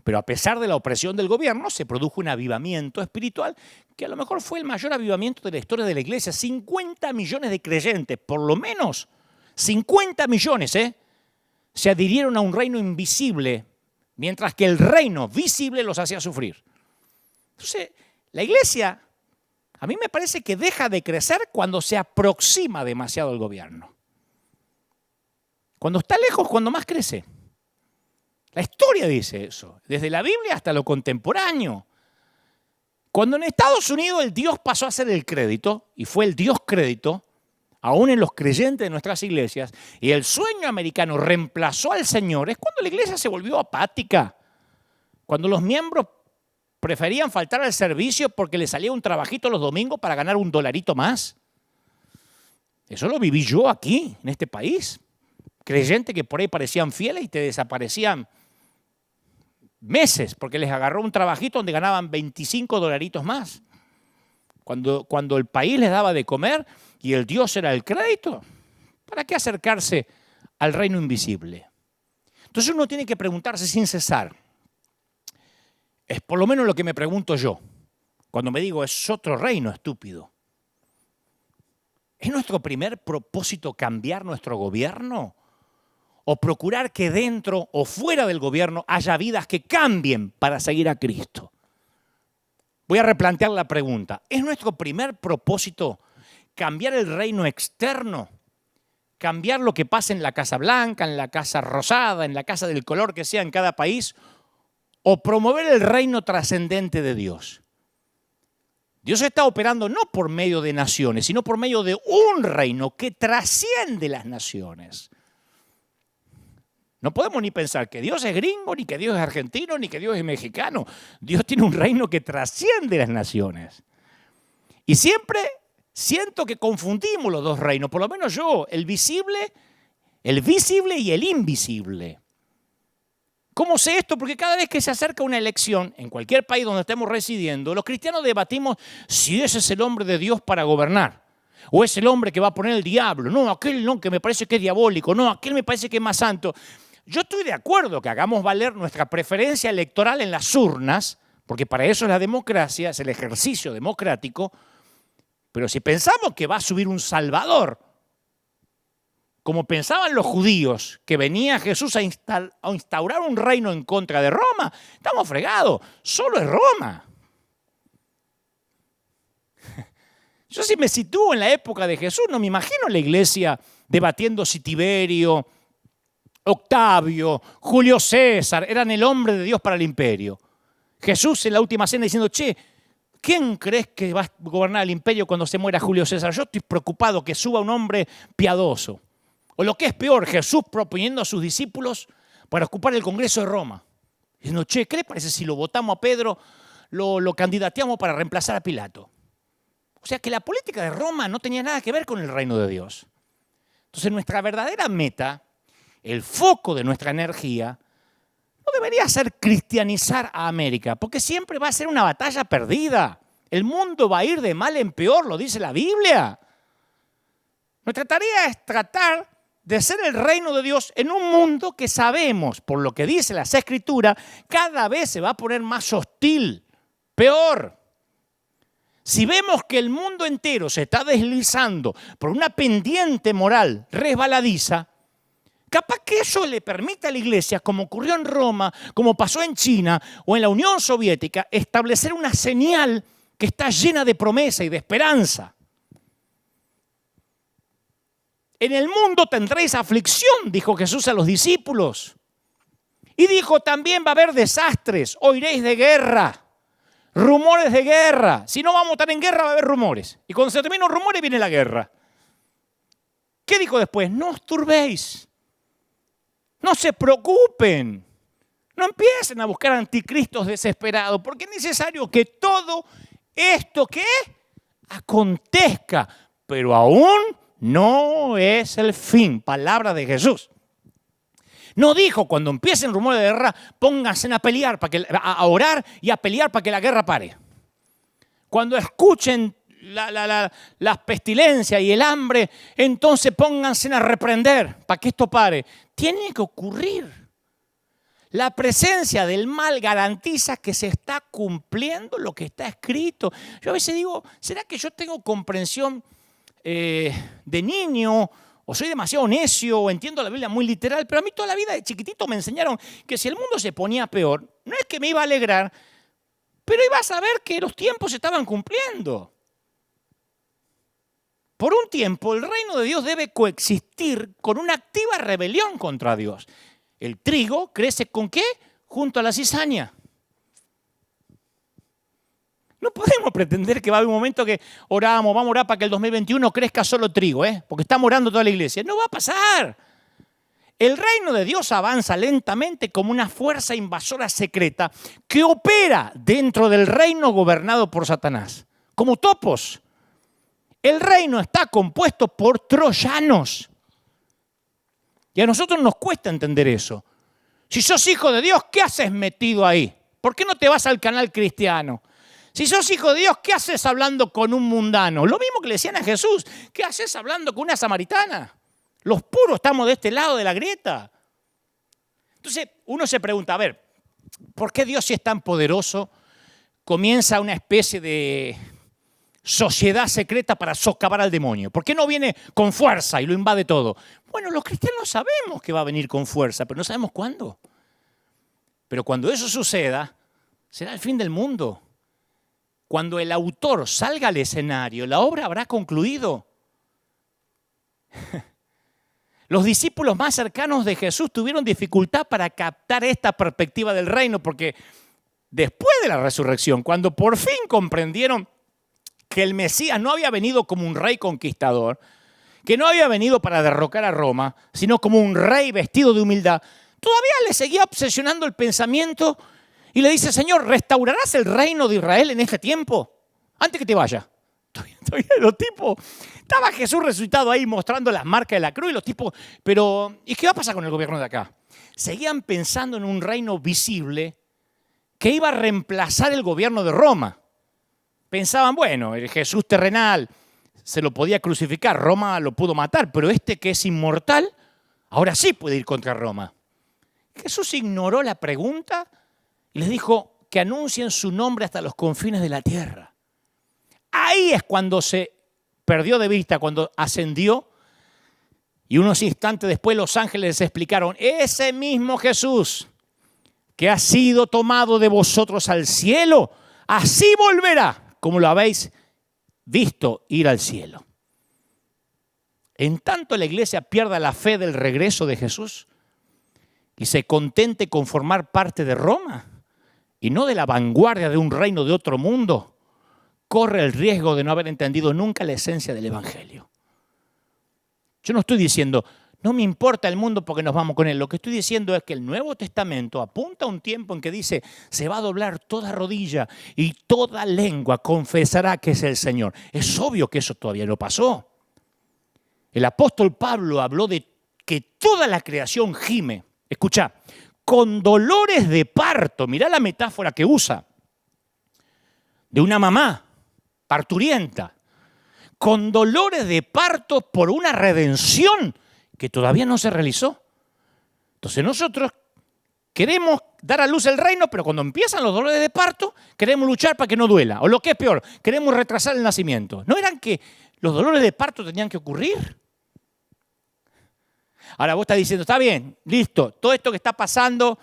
Speaker 1: Pero a pesar de la opresión del gobierno, se produjo un avivamiento espiritual que a lo mejor fue el mayor avivamiento de la historia de la iglesia. 50 millones de creyentes, por lo menos 50 millones, se adhirieron a un reino invisible, mientras que el reino visible los hacía sufrir. Entonces, la iglesia, a mí me parece que deja de crecer cuando se aproxima demasiado al gobierno. Cuando está lejos, cuando más crece. La historia dice eso, desde la Biblia hasta lo contemporáneo. Cuando en Estados Unidos el Dios pasó a ser el crédito, y fue el Dios crédito, aún en los creyentes de nuestras iglesias, y el sueño americano reemplazó al Señor, es cuando la iglesia se volvió apática. Cuando los miembros preferían faltar al servicio porque les salía un trabajito los domingos para ganar $1 más. Eso lo viví yo aquí, en este país. Creyentes que por ahí parecían fieles y te desaparecían meses porque les agarró un trabajito donde ganaban $25 más. Cuando el país les daba de comer y el Dios era el crédito, ¿para qué acercarse al reino invisible? Entonces uno tiene que preguntarse sin cesar. Es por lo menos lo que me pregunto yo. Cuando me digo, es otro reino, estúpido. ¿Es nuestro primer propósito cambiar nuestro gobierno? ¿O procurar que dentro o fuera del gobierno haya vidas que cambien para seguir a Cristo? Voy a replantear la pregunta. ¿Es nuestro primer propósito cambiar el reino externo? ¿Cambiar lo que pasa en la Casa Blanca, en la Casa Rosada, en la casa del color que sea en cada país? ¿O promover el reino trascendente de Dios? Dios está operando no por medio de naciones, sino por medio de un reino que trasciende las naciones. No podemos ni pensar que Dios es gringo, ni que Dios es argentino, ni que Dios es mexicano. Dios tiene un reino que trasciende las naciones. Y siempre siento que confundimos los dos reinos, por lo menos yo, el visible y el invisible. ¿Cómo sé esto? Porque cada vez que se acerca una elección, en cualquier país donde estemos residiendo, los cristianos debatimos si ese es el hombre de Dios para gobernar. O es el hombre que va a poner el diablo. No, aquel no, que me parece que es diabólico. No, aquel me parece que es más santo. Yo estoy de acuerdo que hagamos valer nuestra preferencia electoral en las urnas, porque para eso es la democracia, es el ejercicio democrático. Pero si pensamos que va a subir un salvador, como pensaban los judíos, que venía Jesús a instaurar un reino en contra de Roma, estamos fregados. Solo es Roma. Yo si me sitúo en la época de Jesús, no me imagino la iglesia debatiendo si Tiberio, Octavio, Julio César eran el hombre de Dios para el imperio. Jesús en la última cena diciendo, che, ¿quién crees que va a gobernar el imperio cuando se muera Julio César? Yo estoy preocupado que suba un hombre piadoso. O lo que es peor, Jesús proponiendo a sus discípulos para ocupar el Congreso de Roma. Diciendo, che, ¿qué le parece si lo votamos a Pedro, lo candidateamos para reemplazar a Pilato? O sea que la política de Roma no tenía nada que ver con el reino de Dios. Entonces nuestra verdadera meta, el foco de nuestra energía, no debería ser cristianizar a América, porque siempre va a ser una batalla perdida. El mundo va a ir de mal en peor, lo dice la Biblia. Nuestra tarea es tratar de ser el reino de Dios en un mundo que sabemos, por lo que dice las Escrituras, cada vez se va a poner más hostil, peor. Si vemos que el mundo entero se está deslizando por una pendiente moral resbaladiza, capaz que eso le permita a la iglesia, como ocurrió en Roma, como pasó en China o en la Unión Soviética, establecer una señal que está llena de promesa y de esperanza. En el mundo tendréis aflicción, dijo Jesús a los discípulos. Y dijo, también va a haber desastres, oiréis de guerra. Rumores de guerra. Si no vamos a estar en guerra, va a haber rumores. Y cuando se terminan los rumores, viene la guerra. ¿Qué dijo después? No os turbéis. No se preocupen. No empiecen a buscar anticristos desesperados, porque es necesario que todo esto, ¿qué? acontezca, pero aún no es el fin. Palabra de Jesús. No dijo cuando empiecen rumores de guerra, pónganse a pelear, a orar y a pelear para que la guerra pare. Cuando escuchen las pestilencias y el hambre, entonces pónganse a reprender para que esto pare. Tiene que ocurrir. La presencia del mal garantiza que se está cumpliendo lo que está escrito. Yo a veces digo, ¿será que yo tengo comprensión de niño? O soy demasiado necio, o entiendo la Biblia muy literal, pero a mí toda la vida de chiquitito me enseñaron que si el mundo se ponía peor, no es que me iba a alegrar, pero iba a saber que los tiempos se estaban cumpliendo. Por un tiempo, el reino de Dios debe coexistir con una activa rebelión contra Dios. El trigo crece ¿con qué? Junto a la cizaña. No podemos pretender que va a haber un momento que vamos a orar para que el 2021 crezca solo trigo, porque estamos orando toda la iglesia. No va a pasar. El reino de Dios avanza lentamente como una fuerza invasora secreta que opera dentro del reino gobernado por Satanás, como topos. El reino está compuesto por troyanos. Y a nosotros nos cuesta entender eso. Si sos hijo de Dios, ¿qué haces metido ahí? ¿Por qué no te vas al canal cristiano? Si sos hijo de Dios, ¿qué haces hablando con un mundano? Lo mismo que le decían a Jesús. ¿Qué haces hablando con una samaritana? Los puros estamos de este lado de la grieta. Entonces uno se pregunta, a ver, ¿por qué Dios, si es tan poderoso, comienza una especie de sociedad secreta para socavar al demonio? ¿Por qué no viene con fuerza y lo invade todo? Bueno, los cristianos sabemos que va a venir con fuerza, pero no sabemos cuándo. Pero cuando eso suceda, será el fin del mundo. Cuando el autor salga al escenario, la obra habrá concluido. Los discípulos más cercanos de Jesús tuvieron dificultad para captar esta perspectiva del reino, porque después de la resurrección, cuando por fin comprendieron que el Mesías no había venido como un rey conquistador, que no había venido para derrocar a Roma, sino como un rey vestido de humildad, todavía le seguía obsesionando el pensamiento y le dice, Señor, ¿restaurarás el reino de Israel en este tiempo? Antes que te vaya. Todavía los tipos, estaba Jesús resucitado ahí mostrando las marcas de la cruz y los tipos, pero ¿y qué va a pasar con el gobierno de acá? Seguían pensando en un reino visible que iba a reemplazar el gobierno de Roma. Pensaban, bueno, el Jesús terrenal se lo podía crucificar, Roma lo pudo matar, pero este que es inmortal, ahora sí puede ir contra Roma. Jesús ignoró la pregunta y les dijo que anuncien su nombre hasta los confines de la tierra. Ahí es cuando se perdió de vista, cuando ascendió, y unos instantes después los ángeles les explicaron, ese mismo Jesús que ha sido tomado de vosotros al cielo, así volverá, como lo habéis visto ir al cielo. En tanto la iglesia pierda la fe del regreso de Jesús y se contente con formar parte de Roma y no de la vanguardia de un reino de otro mundo, corre el riesgo de no haber entendido nunca la esencia del Evangelio. Yo no estoy diciendo, no me importa el mundo porque nos vamos con él. Lo que estoy diciendo es que el Nuevo Testamento apunta a un tiempo en que dice, se va a doblar toda rodilla y toda lengua confesará que es el Señor. Es obvio que eso todavía no pasó. El apóstol Pablo habló de que toda la creación gime. Escucha, con dolores de parto. Mirá la metáfora que usa. De una mamá parturienta, con dolores de parto por una redención que todavía no se realizó. Entonces nosotros queremos dar a luz el reino, pero cuando empiezan los dolores de parto, queremos luchar para que no duela. O lo que es peor, queremos retrasar el nacimiento. ¿No eran que los dolores de parto tenían que ocurrir? Ahora vos estás diciendo, está bien, listo, todo esto que está pasando,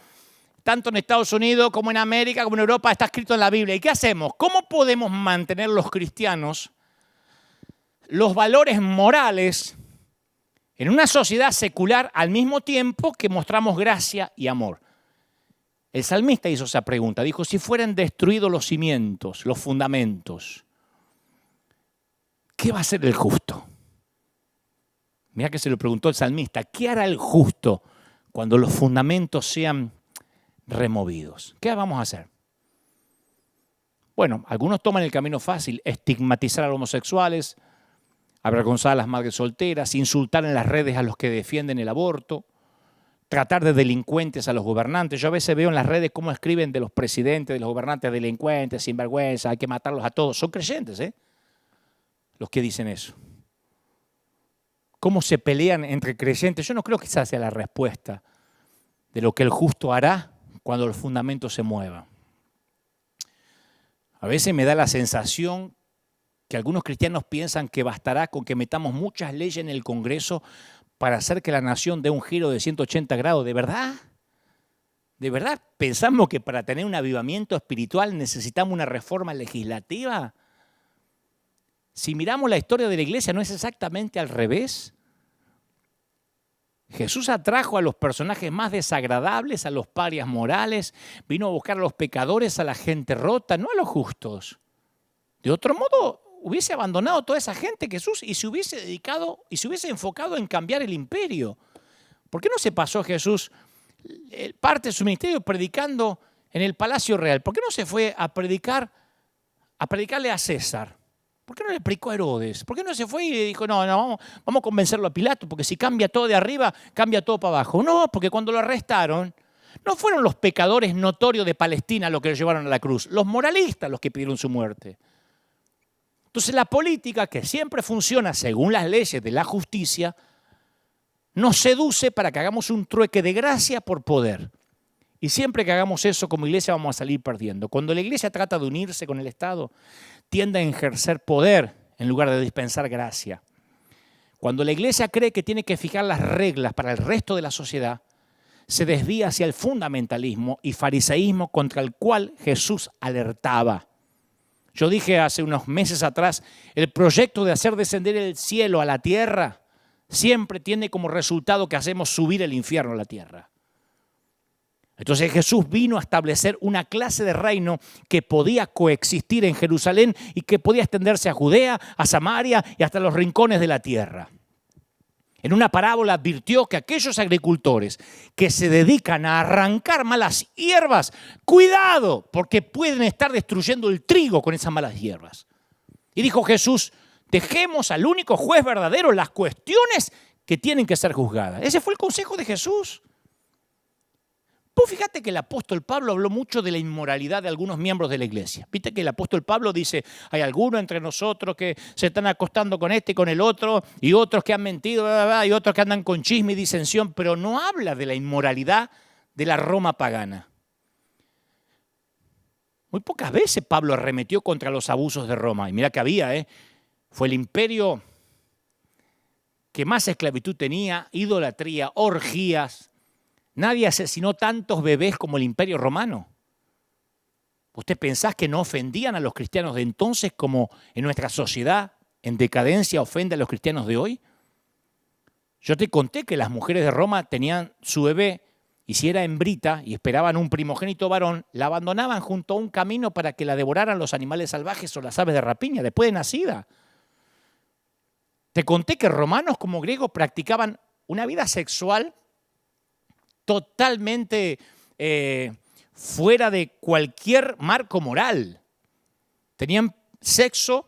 Speaker 1: tanto en Estados Unidos como en América, como en Europa, está escrito en la Biblia. ¿Y qué hacemos? ¿Cómo podemos mantener los cristianos los valores morales en una sociedad secular al mismo tiempo que mostramos gracia y amor? El salmista hizo esa pregunta. Dijo, si fueran destruidos los cimientos, los fundamentos, ¿qué va a hacer el justo? Mira que se lo preguntó el salmista. ¿Qué hará el justo cuando los fundamentos sean removidos? ¿Qué vamos a hacer? Bueno, algunos toman el camino fácil, estigmatizar a los homosexuales, avergonzar a las madres solteras, insultar en las redes a los que defienden el aborto, tratar de delincuentes a los gobernantes. Yo a veces veo en las redes cómo escriben de los presidentes, de los gobernantes, delincuentes, sinvergüenza, hay que matarlos a todos. Son creyentes, los que dicen eso. Cómo se pelean entre creyentes. Yo no creo que esa sea la respuesta de lo que el justo hará cuando los fundamentos se muevan. A veces me da la sensación que algunos cristianos piensan que bastará con que metamos muchas leyes en el Congreso para hacer que la nación dé un giro de 180 grados. ¿De verdad? ¿De verdad pensamos que para tener un avivamiento espiritual necesitamos una reforma legislativa? Si miramos la historia de la iglesia, ¿no es exactamente al revés? Jesús atrajo a los personajes más desagradables, a los parias morales, vino a buscar a los pecadores, a la gente rota, no a los justos. De otro modo, hubiese abandonado toda esa gente Jesús y se hubiese dedicado y se hubiese enfocado en cambiar el imperio. ¿Por qué no se pasó Jesús parte de su ministerio predicando en el Palacio Real? ¿Por qué no se fue a predicarle a César? ¿Por qué no le predicó a Herodes? ¿Por qué no se fue y dijo, no, vamos a convencerlo a Pilato, porque si cambia todo de arriba, cambia todo para abajo? No, porque cuando lo arrestaron, no fueron los pecadores notorios de Palestina los que lo llevaron a la cruz, los moralistas los que pidieron su muerte. Entonces la política, que siempre funciona según las leyes de la justicia, nos seduce para que hagamos un trueque de gracia por poder. Y siempre que hagamos eso como iglesia vamos a salir perdiendo. Cuando la iglesia trata de unirse con el Estado, tiende a ejercer poder en lugar de dispensar gracia. Cuando la iglesia cree que tiene que fijar las reglas para el resto de la sociedad, se desvía hacia el fundamentalismo y fariseísmo contra el cual Jesús alertaba. Yo dije hace unos meses atrás, el proyecto de hacer descender el cielo a la tierra siempre tiene como resultado que hacemos subir el infierno a la tierra. Entonces Jesús vino a establecer una clase de reino que podía coexistir en Jerusalén y que podía extenderse a Judea, a Samaria y hasta los rincones de la tierra. En una parábola advirtió que aquellos agricultores que se dedican a arrancar malas hierbas, ¡cuidado! Porque pueden estar destruyendo el trigo con esas malas hierbas. Y dijo Jesús, dejemos al único juez verdadero las cuestiones que tienen que ser juzgadas. Ese fue el consejo de Jesús. Pues fíjate que el apóstol Pablo habló mucho de la inmoralidad de algunos miembros de la iglesia. Viste que el apóstol Pablo dice, hay algunos entre nosotros que se están acostando con este y con el otro, y otros que han mentido, y otros que andan con chisme y disensión, pero no habla de la inmoralidad de la Roma pagana. Muy pocas veces Pablo arremetió contra los abusos de Roma. Y mira que había, fue el imperio que más esclavitud tenía, idolatría, orgías. Nadie asesinó tantos bebés como el Imperio Romano. ¿Usted pensás que no ofendían a los cristianos de entonces como en nuestra sociedad en decadencia ofende a los cristianos de hoy? Yo te conté que las mujeres de Roma tenían su bebé y si era hembrita y esperaban un primogénito varón, la abandonaban junto a un camino para que la devoraran los animales salvajes o las aves de rapiña después de nacida. Te conté que romanos como griegos practicaban una vida sexual totalmente fuera de cualquier marco moral. Tenían sexo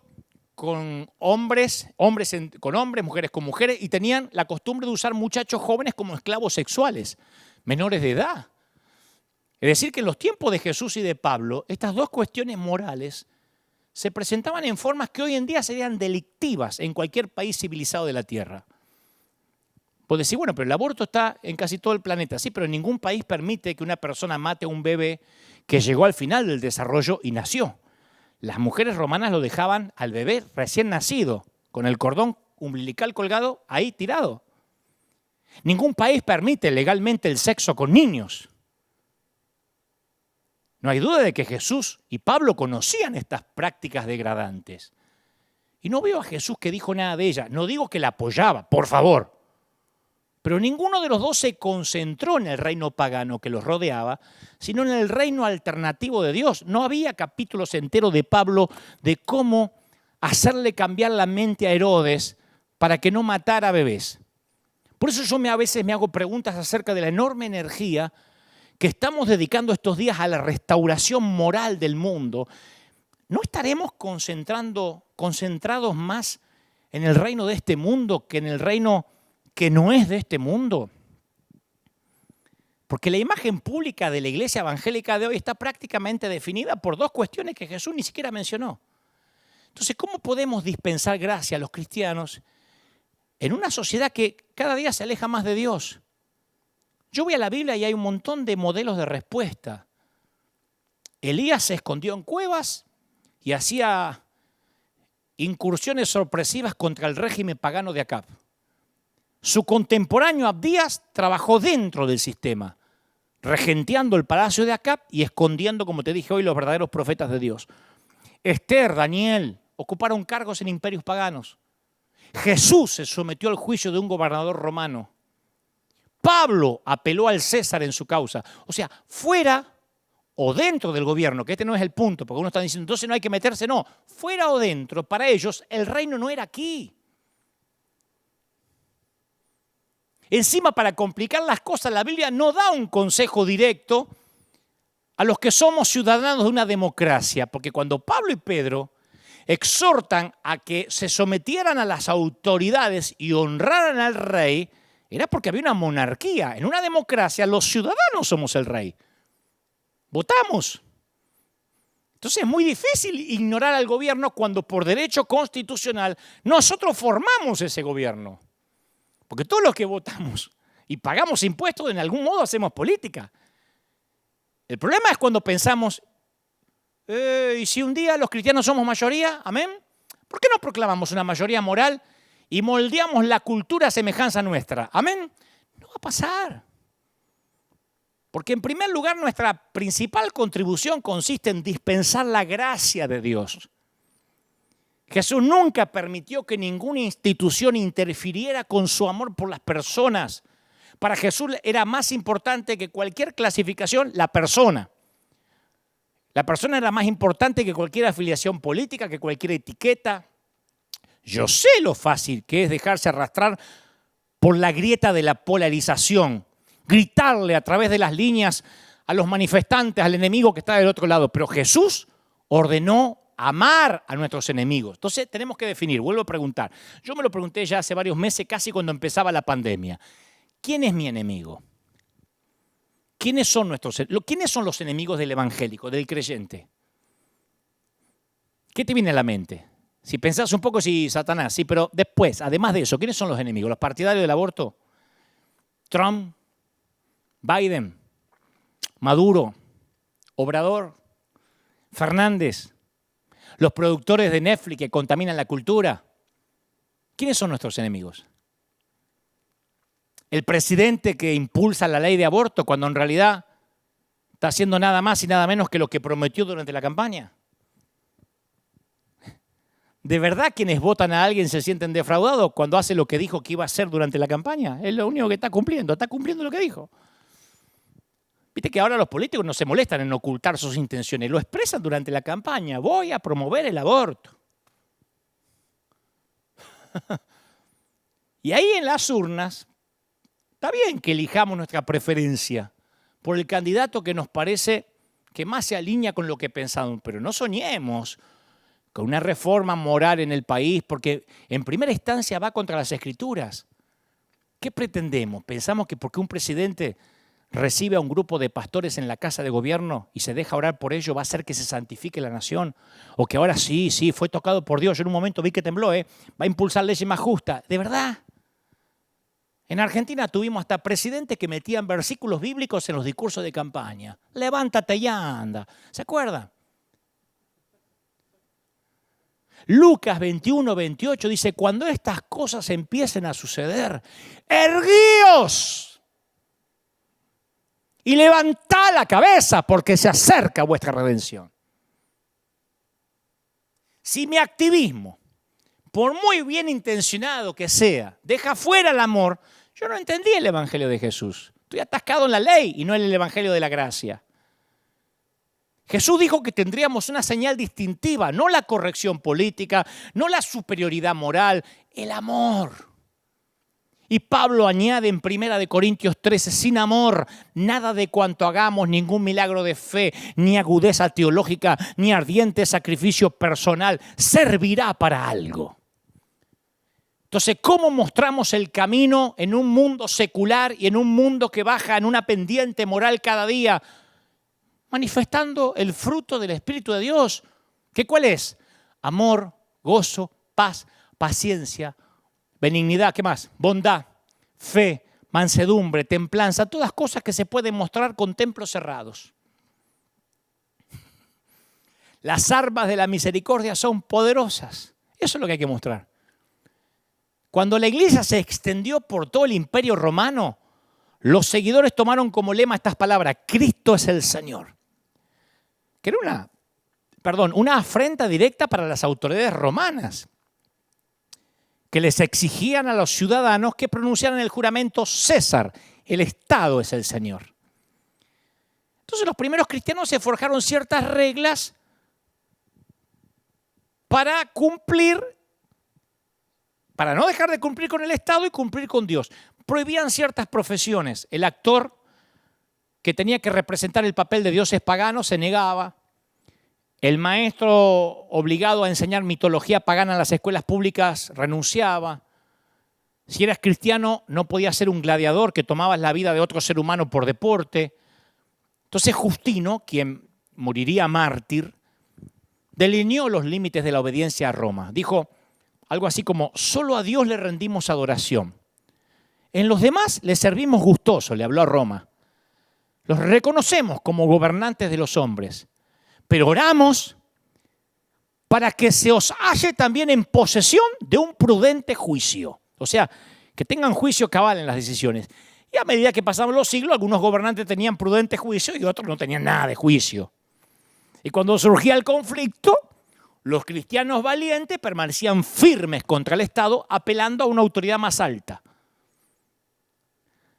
Speaker 1: con hombres con hombres, mujeres con mujeres, y tenían la costumbre de usar muchachos jóvenes como esclavos sexuales, menores de edad. Es decir, que en los tiempos de Jesús y de Pablo, estas dos cuestiones morales se presentaban en formas que hoy en día serían delictivas en cualquier país civilizado de la tierra. Puedo decir, bueno, pero el aborto está en casi todo el planeta. Sí, pero ningún país permite que una persona mate a un bebé que llegó al final del desarrollo y nació. Las mujeres romanas lo dejaban al bebé recién nacido, con el cordón umbilical colgado ahí tirado. Ningún país permite legalmente el sexo con niños. No hay duda de que Jesús y Pablo conocían estas prácticas degradantes. Y no veo a Jesús que dijo nada de ellas. No digo que la apoyaba, por favor. Pero ninguno de los dos se concentró en el reino pagano que los rodeaba, sino en el reino alternativo de Dios. No había capítulos enteros de Pablo de cómo hacerle cambiar la mente a Herodes para que no matara bebés. Por eso yo a veces me hago preguntas acerca de la enorme energía que estamos dedicando estos días a la restauración moral del mundo. ¿no estaremos concentrados más en el reino de este mundo que en el reino que no es de este mundo? Porque la imagen pública de la iglesia evangélica de hoy está prácticamente definida por dos cuestiones que Jesús ni siquiera mencionó. Entonces, ¿cómo podemos dispensar gracia a los cristianos en una sociedad que cada día se aleja más de Dios? Yo voy a la Biblia y hay un montón de modelos de respuesta. Elías se escondió en cuevas y hacía incursiones sorpresivas contra el régimen pagano de Acab. Su contemporáneo Abdías trabajó dentro del sistema, regenteando el palacio de Acab y escondiendo, como te dije hoy, los verdaderos profetas de Dios. Esther, Daniel, ocuparon cargos en imperios paganos. Jesús se sometió al juicio de un gobernador romano. Pablo apeló al César en su causa. O sea, fuera o dentro del gobierno, que este no es el punto, porque uno está diciendo, entonces no hay que meterse, no. Fuera o dentro, para ellos, el reino no era aquí. Encima, para complicar las cosas, la Biblia no da un consejo directo a los que somos ciudadanos de una democracia, porque cuando Pablo y Pedro exhortan a que se sometieran a las autoridades y honraran al rey, era porque había una monarquía. En una democracia los ciudadanos somos el rey. Votamos. Entonces es muy difícil ignorar al gobierno cuando por derecho constitucional nosotros formamos ese gobierno. Porque todos los que votamos y pagamos impuestos, en algún modo hacemos política. El problema es cuando pensamos, ¿y si un día los cristianos somos mayoría? ¿Amén? ¿Por qué no proclamamos una mayoría moral y moldeamos la cultura a semejanza nuestra? ¿Amén? No va a pasar. Porque en primer lugar nuestra principal contribución consiste en dispensar la gracia de Dios. Jesús nunca permitió que ninguna institución interfiriera con su amor por las personas. Para Jesús era más importante que cualquier clasificación la persona. La persona era más importante que cualquier afiliación política, que cualquier etiqueta. Yo sé lo fácil que es dejarse arrastrar por la grieta de la polarización, gritarle a través de las líneas a los manifestantes, al enemigo que está del otro lado. Pero Jesús ordenó amar a nuestros enemigos. Entonces tenemos que definir, vuelvo a preguntar. Yo me lo pregunté ya hace varios meses, casi cuando empezaba la pandemia. ¿Quién es mi enemigo? ¿Quiénes son los enemigos del evangélico, del creyente? ¿Qué te viene a la mente? Si pensás un poco, sí, Satanás, sí, pero después, además de eso, ¿quiénes son los enemigos? ¿Los partidarios del aborto? Trump, Biden, Maduro, Obrador, Fernández, los productores de Netflix que contaminan la cultura. ¿Quiénes son nuestros enemigos? El presidente que impulsa la ley de aborto cuando en realidad está haciendo nada más y nada menos que lo que prometió durante la campaña. ¿De verdad quienes votan a alguien se sienten defraudados cuando hace lo que dijo que iba a hacer durante la campaña? Es lo único que está cumpliendo lo que dijo. Viste que ahora los políticos no se molestan en ocultar sus intenciones, lo expresan durante la campaña. Voy a promover el aborto. Y ahí en las urnas, está bien que elijamos nuestra preferencia por el candidato que nos parece que más se alinea con lo que pensamos, pero no soñemos con una reforma moral en el país, porque en primera instancia va contra las Escrituras. ¿Qué pretendemos? ¿Pensamos que porque un presidente recibe a un grupo de pastores en la casa de gobierno y se deja orar por ello va a hacer que se santifique la nación? O que ahora sí, fue tocado por Dios. Yo en un momento vi que tembló, va a impulsar leyes más justas. ¿De verdad? En Argentina tuvimos hasta presidentes que metían versículos bíblicos en los discursos de campaña. Levántate y anda. ¿Se acuerdan? Lucas 21-28 dice, cuando estas cosas empiecen a suceder, erguíos y levantad la cabeza porque se acerca vuestra redención. Si mi activismo, por muy bien intencionado que sea, deja fuera el amor, yo no entendí el Evangelio de Jesús. Estoy atascado en la ley y no en el Evangelio de la gracia. Jesús dijo que tendríamos una señal distintiva, no la corrección política, no la superioridad moral, el amor. Y Pablo añade en 1 Corintios 13, sin amor, nada de cuanto hagamos, ningún milagro de fe, ni agudeza teológica, ni ardiente sacrificio personal, servirá para algo. Entonces, ¿cómo mostramos el camino en un mundo secular y en un mundo que baja en una pendiente moral cada día? Manifestando el fruto del Espíritu de Dios. ¿Qué cuál es? Amor, gozo, paz, paciencia, benignidad, ¿qué más? Bondad, fe, mansedumbre, templanza, todas cosas que se pueden mostrar con templos cerrados. Las armas de la misericordia son poderosas. Eso es lo que hay que mostrar. Cuando la iglesia se extendió por todo el imperio romano, los seguidores tomaron como lema estas palabras: Cristo es el Señor. Que era una afrenta directa para las autoridades romanas, que les exigían a los ciudadanos que pronunciaran el juramento: César, el Estado es el Señor. Entonces los primeros cristianos se forjaron ciertas reglas para cumplir, para no dejar de cumplir con el Estado y cumplir con Dios. Prohibían ciertas profesiones. El actor que tenía que representar el papel de dioses paganos se negaba. El maestro obligado a enseñar mitología pagana en las escuelas públicas renunciaba. Si eras cristiano, no podías ser un gladiador que tomabas la vida de otro ser humano por deporte. Entonces Justino, quien moriría mártir, delineó los límites de la obediencia a Roma. Dijo algo así como: solo a Dios le rendimos adoración. En los demás le servimos gustoso, le habló a Roma. Los reconocemos como gobernantes de los hombres, pero oramos para que se os halle también en posesión de un prudente juicio. O sea, que tengan juicio cabal en las decisiones. Y a medida que pasaban los siglos, algunos gobernantes tenían prudente juicio y otros no tenían nada de juicio. Y cuando surgía el conflicto, los cristianos valientes permanecían firmes contra el Estado, apelando a una autoridad más alta.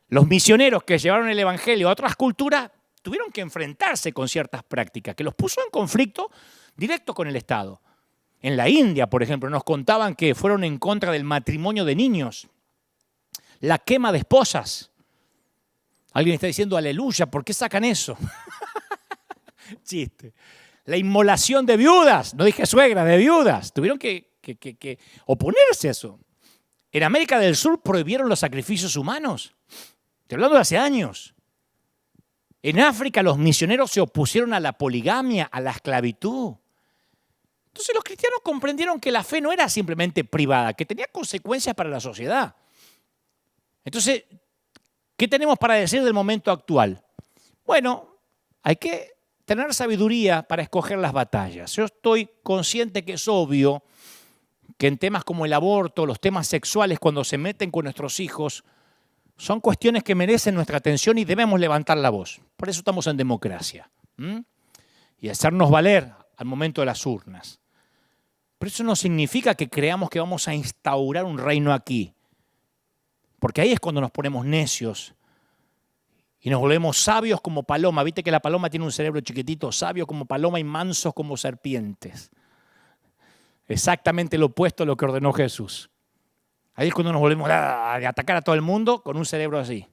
Speaker 1: Los misioneros que llevaron el evangelio a otras culturas tuvieron que enfrentarse con ciertas prácticas que los puso en conflicto directo con el Estado. En la India, por ejemplo, nos contaban que fueron en contra del matrimonio de niños, la quema de esposas. Alguien está diciendo aleluya, ¿por qué sacan eso? Chiste. La inmolación de viudas, no dije suegra, de viudas. Tuvieron que oponerse a eso. En América del Sur prohibieron los sacrificios humanos. Estoy hablando de hace años. En África los misioneros se opusieron a la poligamia, a la esclavitud. Entonces los cristianos comprendieron que la fe no era simplemente privada, que tenía consecuencias para la sociedad. Entonces, ¿qué tenemos para decir del momento actual? Bueno, hay que tener sabiduría para escoger las batallas. Yo estoy consciente que es obvio que en temas como el aborto, los temas sexuales, cuando se meten con nuestros hijos, son cuestiones que merecen nuestra atención y debemos levantar la voz. Por eso estamos en democracia. Y hacernos valer al momento de las urnas. Pero eso no significa que creamos que vamos a instaurar un reino aquí. Porque ahí es cuando nos ponemos necios y nos volvemos sabios como paloma. Viste que la paloma tiene un cerebro chiquitito, sabio como paloma y mansos como serpientes. Exactamente lo opuesto a lo que ordenó Jesús. Ahí es cuando nos volvemos a atacar a todo el mundo con un cerebro así.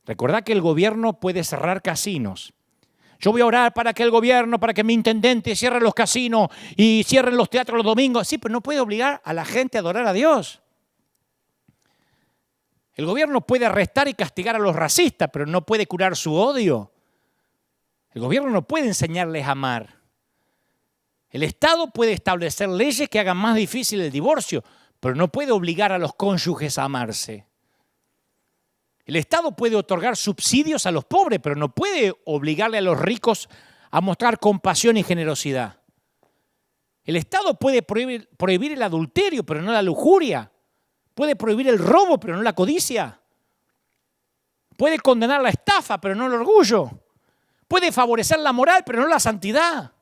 Speaker 1: Recordá que el gobierno puede cerrar casinos. Yo voy a orar para que el gobierno, para que mi intendente cierre los casinos y cierren los teatros los domingos. Sí, pero no puede obligar a la gente a adorar a Dios. El gobierno puede arrestar y castigar a los racistas, pero no puede curar su odio. El gobierno no puede enseñarles a amar. El Estado puede establecer leyes que hagan más difícil el divorcio, pero no puede obligar a los cónyuges a amarse. El Estado puede otorgar subsidios a los pobres, pero no puede obligarle a los ricos a mostrar compasión y generosidad. El Estado puede prohibir el adulterio, pero no la lujuria. Puede prohibir el robo, pero no la codicia. Puede condenar la estafa, pero no el orgullo. Puede favorecer la moral, pero no la santidad.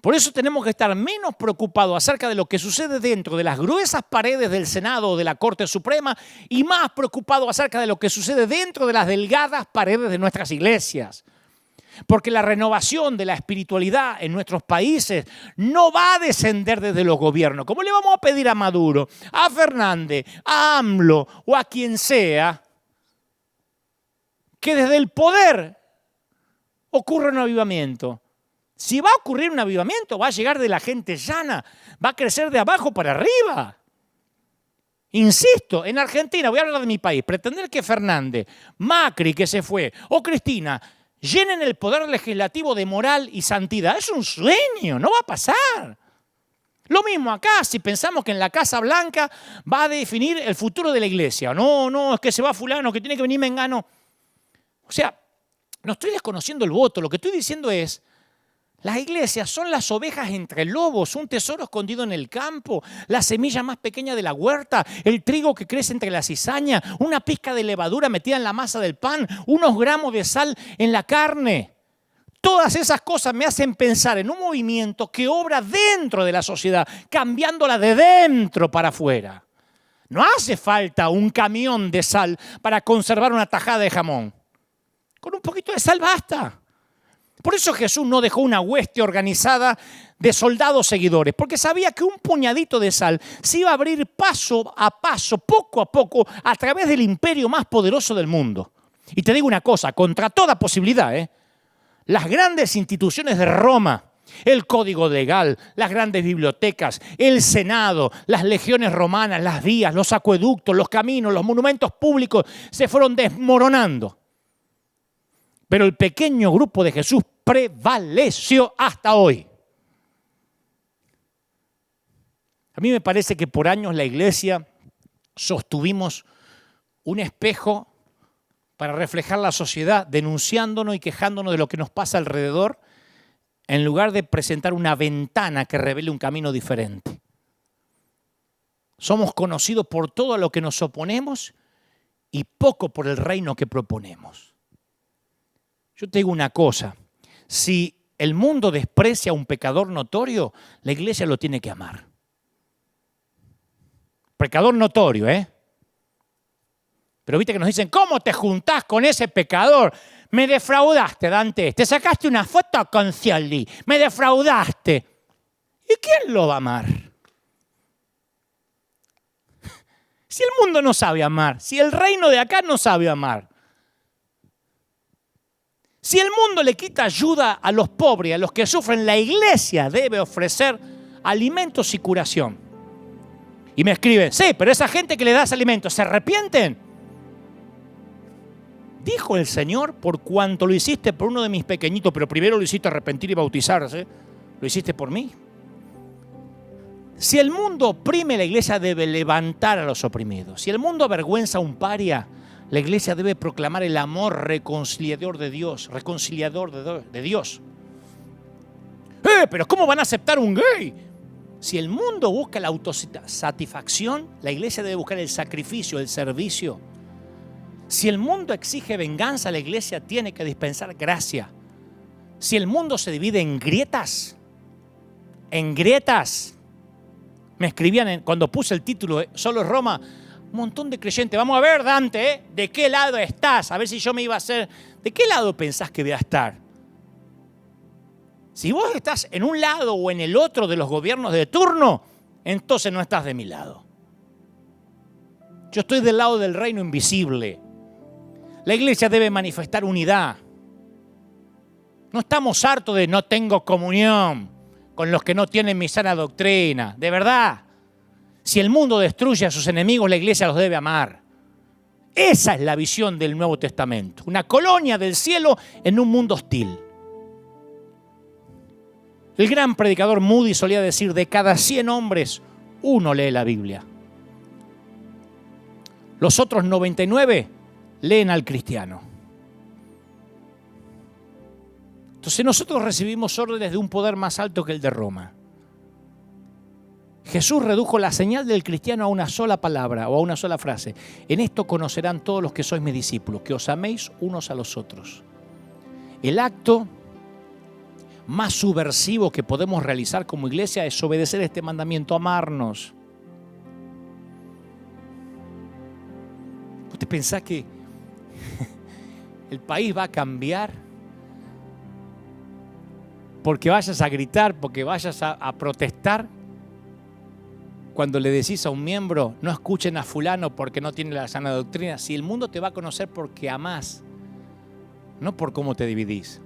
Speaker 1: Por eso tenemos que estar menos preocupados acerca de lo que sucede dentro de las gruesas paredes del Senado o de la Corte Suprema y más preocupados acerca de lo que sucede dentro de las delgadas paredes de nuestras iglesias. Porque la renovación de la espiritualidad en nuestros países no va a descender desde los gobiernos. ¿Cómo le vamos a pedir a Maduro, a Fernández, a AMLO o a quien sea que desde el poder ocurra un avivamiento? Si va a ocurrir un avivamiento, va a llegar de la gente llana, va a crecer de abajo para arriba. Insisto, en Argentina, voy a hablar de mi país, pretender que Fernández, Macri que se fue, o Cristina, llenen el poder legislativo de moral y santidad, es un sueño, no va a pasar. Lo mismo acá, si pensamos que en la Casa Blanca va a definir el futuro de la iglesia. No, es que se va fulano, que tiene que venir mengano. O sea, no estoy desconociendo el voto, lo que estoy diciendo es, las iglesias son las ovejas entre lobos, un tesoro escondido en el campo, la semilla más pequeña de la huerta, el trigo que crece entre la cizaña, una pizca de levadura metida en la masa del pan, unos gramos de sal en la carne. Todas esas cosas me hacen pensar en un movimiento que obra dentro de la sociedad, cambiándola de dentro para afuera. No hace falta un camión de sal para conservar una tajada de jamón. Con un poquito de sal basta. Por eso Jesús no dejó una hueste organizada de soldados seguidores, porque sabía que un puñadito de sal se iba a abrir paso a paso, poco a poco, a través del imperio más poderoso del mundo. Y te digo una cosa, contra toda posibilidad, las grandes instituciones de Roma, el código legal, las grandes bibliotecas, el Senado, las legiones romanas, las vías, los acueductos, los caminos, los monumentos públicos se fueron desmoronando. Pero el pequeño grupo de Jesús prevaleció hasta hoy. A mí me parece que por años la iglesia sostuvimos un espejo para reflejar la sociedad, denunciándonos y quejándonos de lo que nos pasa alrededor, en lugar de presentar una ventana que revele un camino diferente. Somos conocidos por todo a lo que nos oponemos y poco por el reino que proponemos. Yo te digo una cosa, si el mundo desprecia a un pecador notorio, la iglesia lo tiene que amar. Pecador notorio, Pero viste que nos dicen, ¿cómo te juntás con ese pecador? Me defraudaste, Dante, te sacaste una foto con Scioli, me defraudaste. ¿Y quién lo va a amar? Si el mundo no sabe amar, si el reino de acá no sabe amar, si el mundo le quita ayuda a los pobres, a los que sufren, la iglesia debe ofrecer alimentos y curación. Y me escriben, sí, pero esa gente que le das alimentos, ¿se arrepienten? Dijo el Señor, por cuanto lo hiciste por uno de mis pequeñitos, pero primero lo hiciste arrepentir y bautizarse, lo hiciste por mí. Si el mundo oprime, la iglesia debe levantar a los oprimidos. Si el mundo avergüenza a un paria, la iglesia debe proclamar el amor reconciliador de Dios, Pero ¿cómo van a aceptar un gay? Si el mundo busca la autosatisfacción, la iglesia debe buscar el sacrificio, el servicio. Si el mundo exige venganza, la iglesia tiene que dispensar gracia. Si el mundo se divide en grietas, me escribían cuando puse el título, solo Roma, un montón de creyentes. Vamos a ver, Dante, ¿de qué lado estás? A ver si yo me iba a hacer. ¿De qué lado pensás que voy a estar? Si vos estás en un lado o en el otro de los gobiernos de turno, entonces no estás de mi lado. Yo estoy del lado del reino invisible. La iglesia debe manifestar unidad. No estamos hartos de no tengo comunión con los que no tienen mi sana doctrina. De verdad. Si el mundo destruye a sus enemigos, la iglesia los debe amar. Esa es la visión del Nuevo Testamento. Una colonia del cielo en un mundo hostil. El gran predicador Moody solía decir, de cada 100 hombres, uno lee la Biblia. Los otros 99 leen al cristiano. Entonces nosotros recibimos órdenes de un poder más alto que el de Roma. Jesús redujo la señal del cristiano a una sola palabra o a una sola frase. En esto conocerán todos los que sois mis discípulos, que os améis unos a los otros. El acto más subversivo que podemos realizar como iglesia es obedecer este mandamiento, amarnos. ¿Vos te pensás que el país va a cambiar porque vayas a gritar, porque vayas a protestar. Cuando le decís a un miembro, no escuchen a fulano porque no tiene la sana doctrina, si el mundo te va a conocer porque amás, no por cómo te dividís.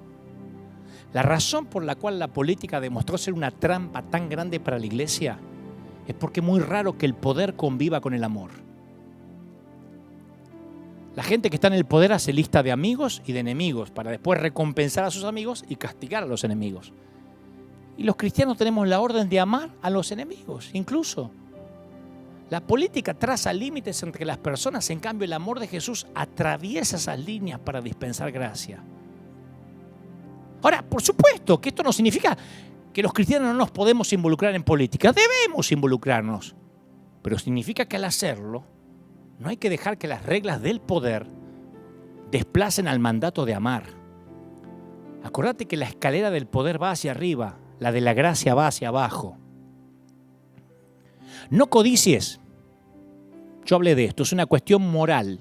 Speaker 1: La razón por la cual la política demostró ser una trampa tan grande para la iglesia es porque es muy raro que el poder conviva con el amor. La gente que está en el poder hace lista de amigos y de enemigos para después recompensar a sus amigos y castigar a los enemigos. Y los cristianos tenemos la orden de amar a los enemigos, incluso. La política traza límites entre las personas, en cambio el amor de Jesús atraviesa esas líneas para dispensar gracia. Ahora, por supuesto que esto no significa que los cristianos no nos podemos involucrar en política. Debemos involucrarnos. Pero significa que al hacerlo, no hay que dejar que las reglas del poder desplacen al mandato de amar. Acordate que la escalera del poder va hacia arriba, la de la gracia va hacia abajo. No codicies. Yo hablé de esto, es una cuestión moral.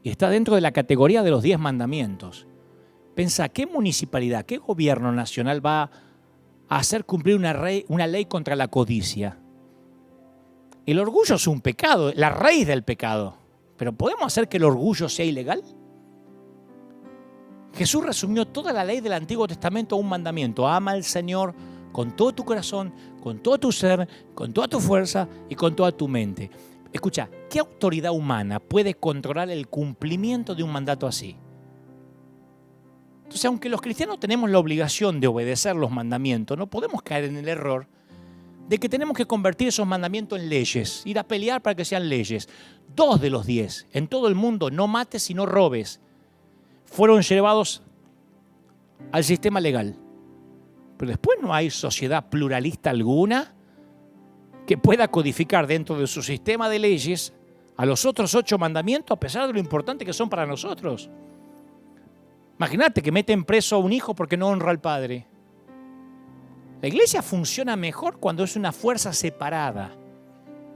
Speaker 1: Y está dentro de la categoría de los 10 mandamientos. Pensá, ¿qué municipalidad, qué gobierno nacional va a hacer cumplir una ley contra la codicia? El orgullo es un pecado, la raíz del pecado. ¿Pero podemos hacer que el orgullo sea ilegal? Jesús resumió toda la ley del Antiguo Testamento a un mandamiento. Ama al Señor con todo tu corazón, con todo tu ser, con toda tu fuerza y con toda tu mente. Escucha, ¿qué autoridad humana puede controlar el cumplimiento de un mandato así? Entonces, aunque los cristianos tenemos la obligación de obedecer los mandamientos, no podemos caer en el error de que tenemos que convertir esos mandamientos en leyes, ir a pelear para que sean leyes. 2 de los 10 en todo el mundo, no mates y no robes, fueron llevados al sistema legal. Pero después no hay sociedad pluralista alguna que pueda codificar dentro de su sistema de leyes a los otros 8 mandamientos a pesar de lo importante que son para nosotros. Imagínate que meten preso a un hijo porque no honra al padre. La iglesia funciona mejor cuando es una fuerza separada,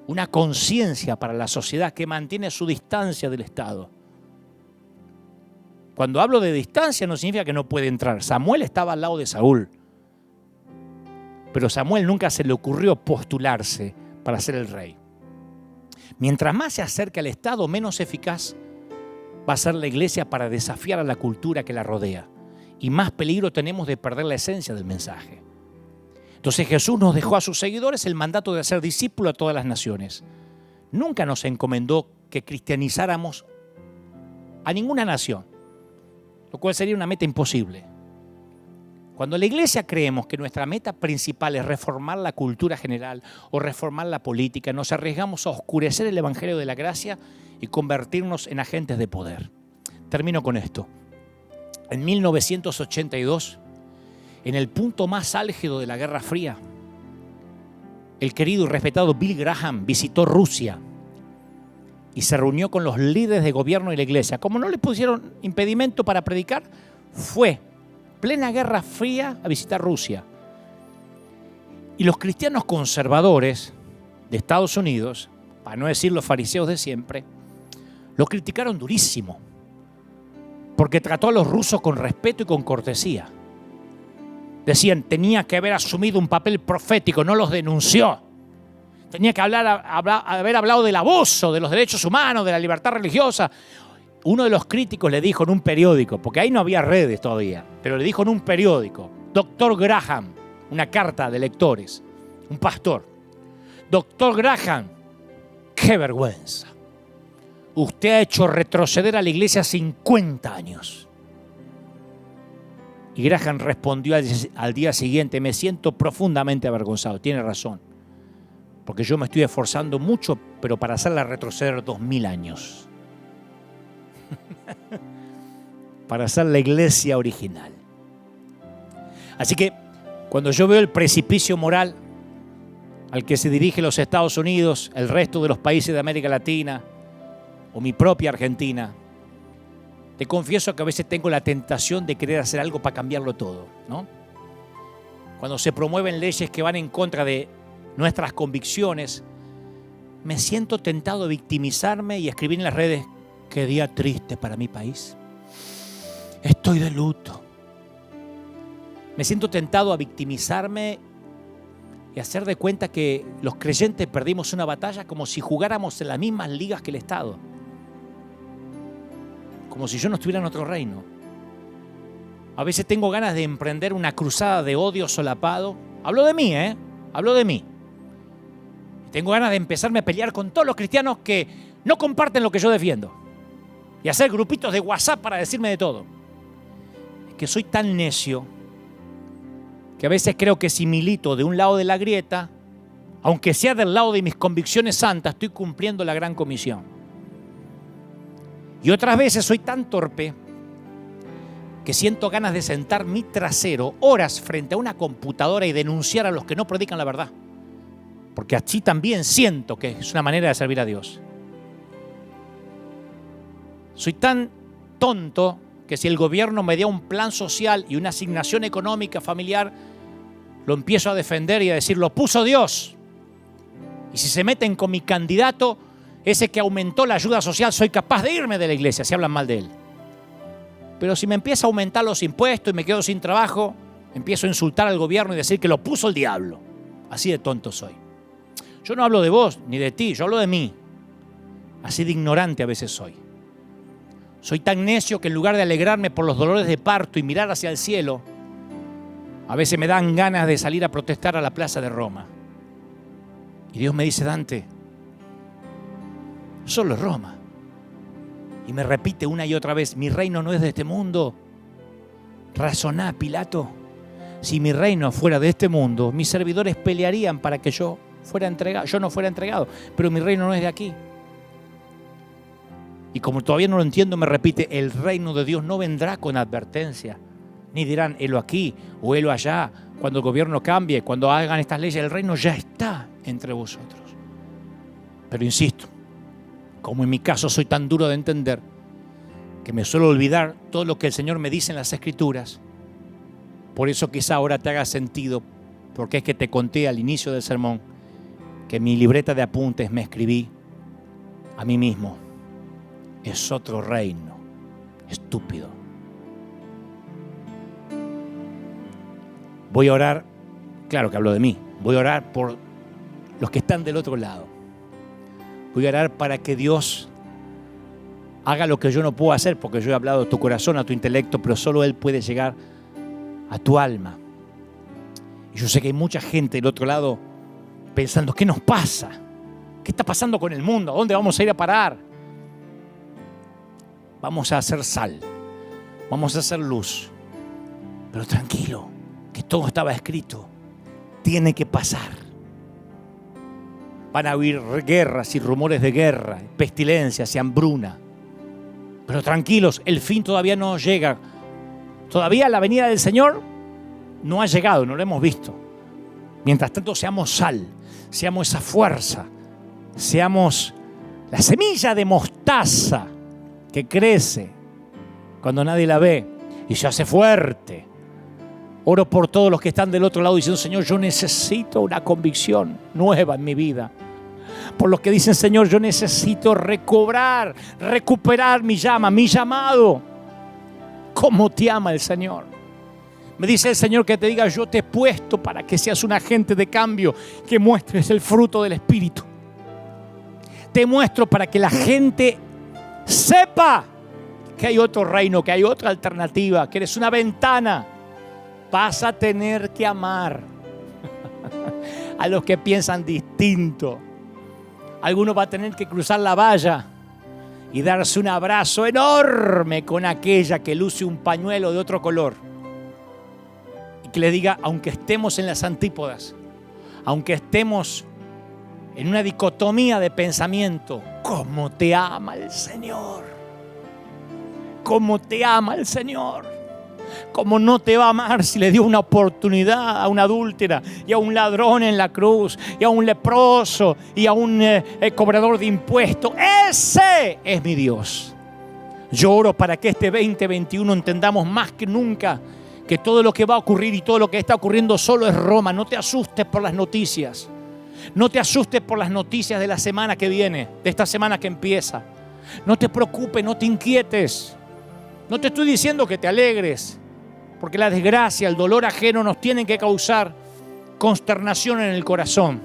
Speaker 1: una conciencia para la sociedad que mantiene su distancia del Estado. Cuando hablo de distancia no significa que no puede entrar. Samuel estaba al lado de Saúl, pero Samuel nunca se le ocurrió postularse para ser el rey. Mientras más se acerca al Estado, menos eficaz va a ser la iglesia para desafiar a la cultura que la rodea. Y más peligro tenemos de perder la esencia del mensaje. Entonces Jesús nos dejó a sus seguidores el mandato de hacer discípulos a todas las naciones. Nunca nos encomendó que cristianizáramos a ninguna nación, lo cual sería una meta imposible. Cuando la iglesia creemos que nuestra meta principal es reformar la cultura general o reformar la política, nos arriesgamos a oscurecer el evangelio de la gracia y convertirnos en agentes de poder. Termino con esto. En 1982, en el punto más álgido de la Guerra Fría, el querido y respetado Bill Graham visitó Rusia y se reunió con los líderes de gobierno y la iglesia. Como no le pusieron impedimento para predicar, fue plena Guerra Fría a visitar Rusia. Y los cristianos conservadores de Estados Unidos, para no decir los fariseos de siempre, lo criticaron durísimo, porque trató a los rusos con respeto y con cortesía. Decían, tenía que haber asumido un papel profético, no los denunció. Tenía que haber hablado del abuso de los derechos humanos, de la libertad religiosa. Uno de los críticos le dijo en un periódico, porque ahí no había redes todavía, pero le dijo en un periódico, Dr. Graham, una carta de lectores, un pastor, Dr. Graham, qué vergüenza. Usted ha hecho retroceder a la iglesia 50 años. Y Graham respondió al día siguiente, me siento profundamente avergonzado. Tiene razón, porque yo me estoy esforzando mucho, pero para hacerla retroceder 2000 años. Para hacer la iglesia original. Así que cuando yo veo el precipicio moral al que se dirigen los Estados Unidos, el resto de los países de América Latina o mi propia Argentina, te confieso que a veces tengo la tentación de querer hacer algo para cambiarlo todo, ¿no? Cuando se promueven leyes que van en contra de nuestras convicciones, me siento tentado de victimizarme y escribir en las redes, qué día triste para mi país. Estoy de luto. Me siento tentado a victimizarme y hacer de cuenta que los creyentes perdimos una batalla como si jugáramos en las mismas ligas que el Estado. Como si yo no estuviera en otro reino. A veces tengo ganas de emprender una cruzada de odio solapado. Hablo de mí, Hablo de mí. Tengo ganas de empezarme a pelear con todos los cristianos que no comparten lo que yo defiendo. Y hacer grupitos de WhatsApp para decirme de todo. Es que soy tan necio que a veces creo que si milito de un lado de la grieta, aunque sea del lado de mis convicciones santas, estoy cumpliendo la gran comisión. Y otras veces soy tan torpe que siento ganas de sentar mi trasero horas frente a una computadora y denunciar a los que no predican la verdad. Porque así también siento que es una manera de servir a Dios. Soy tan tonto que si el gobierno me da un plan social y una asignación económica familiar, lo empiezo a defender y a decir, lo puso Dios. Y si se meten con mi candidato, ese que aumentó la ayuda social, soy capaz de irme de la iglesia si hablan mal de él. Pero si me empieza a aumentar los impuestos y me quedo sin trabajo, empiezo a insultar al gobierno y decir que lo puso el diablo. Así de tonto soy. Yo no hablo de vos ni de ti, yo hablo de mí. Así de ignorante a veces soy. Soy tan necio que en lugar de alegrarme por los dolores de parto y mirar hacia el cielo, a veces me dan ganas de salir a protestar a la plaza de Roma. Y Dios me dice, Dante, solo Roma. Y me repite una y otra vez, mi reino no es de este mundo. Razoná, Pilato. Si mi reino fuera de este mundo, mis servidores pelearían para que yo no fuera entregado. Pero mi reino no es de aquí. Y como todavía no lo entiendo, me repite, el reino de Dios no vendrá con advertencia. Ni dirán, helo aquí o helo allá. Cuando el gobierno cambie, cuando hagan estas leyes, el reino ya está entre vosotros. Pero insisto, como en mi caso soy tan duro de entender que me suelo olvidar todo lo que el Señor me dice en las Escrituras, por eso quizá ahora te haga sentido, porque es que te conté al inicio del sermón que en mi libreta de apuntes me escribí a mí mismo, es otro reino, estúpido. Voy a orar, claro que hablo de mí, voy a orar por los que están del otro lado. Voy a orar para que Dios haga lo que yo no puedo hacer, porque yo he hablado a tu corazón, a tu intelecto, pero solo Él puede llegar a tu alma. Y yo sé que hay mucha gente del otro lado pensando, ¿qué nos pasa? ¿Qué está pasando con el mundo? ¿A dónde vamos a ir a parar? Vamos a hacer sal, vamos a hacer luz, pero tranquilo, que todo estaba escrito, tiene que pasar. Van a haber guerras y rumores de guerra, pestilencias y hambruna. Pero tranquilos, el fin todavía no llega. Todavía la venida del Señor no ha llegado, no lo hemos visto. Mientras tanto, seamos sal, seamos esa fuerza, seamos la semilla de mostaza que crece cuando nadie la ve y se hace fuerte. Oro por todos los que están del otro lado diciendo, Señor, yo necesito una convicción nueva en mi vida. Por los que dicen, Señor, yo necesito recuperar mi llama, mi llamado. ¿Cómo te ama el Señor? Me dice el Señor que te diga, yo te he puesto para que seas un agente de cambio, que muestres el fruto del Espíritu. Te muestro para que la gente sepa que hay otro reino, que hay otra alternativa, que eres una ventana. Vas a tener que amar a los que piensan distinto. Alguno va a tener que cruzar la valla y darse un abrazo enorme con aquella que luce un pañuelo de otro color. Y que le diga, aunque estemos en las antípodas, aunque estemos en una dicotomía de pensamiento, ¿cómo te ama el Señor? ¿Cómo te ama el Señor? ¿Cómo no te va a amar si le dio una oportunidad a una adúltera y a un ladrón en la cruz y a un leproso y a un cobrador de impuestos? Ese es mi Dios. Yo oro para que este 2021 entendamos más que nunca que todo lo que va a ocurrir y todo lo que está ocurriendo solo es Roma. No te asustes por las noticias. No te asustes por las noticias de la semana que viene, de esta semana que empieza. No te preocupes, no te inquietes. No te estoy diciendo que te alegres. porque la desgracia, el dolor ajeno nos tienen que causar consternación en el corazón.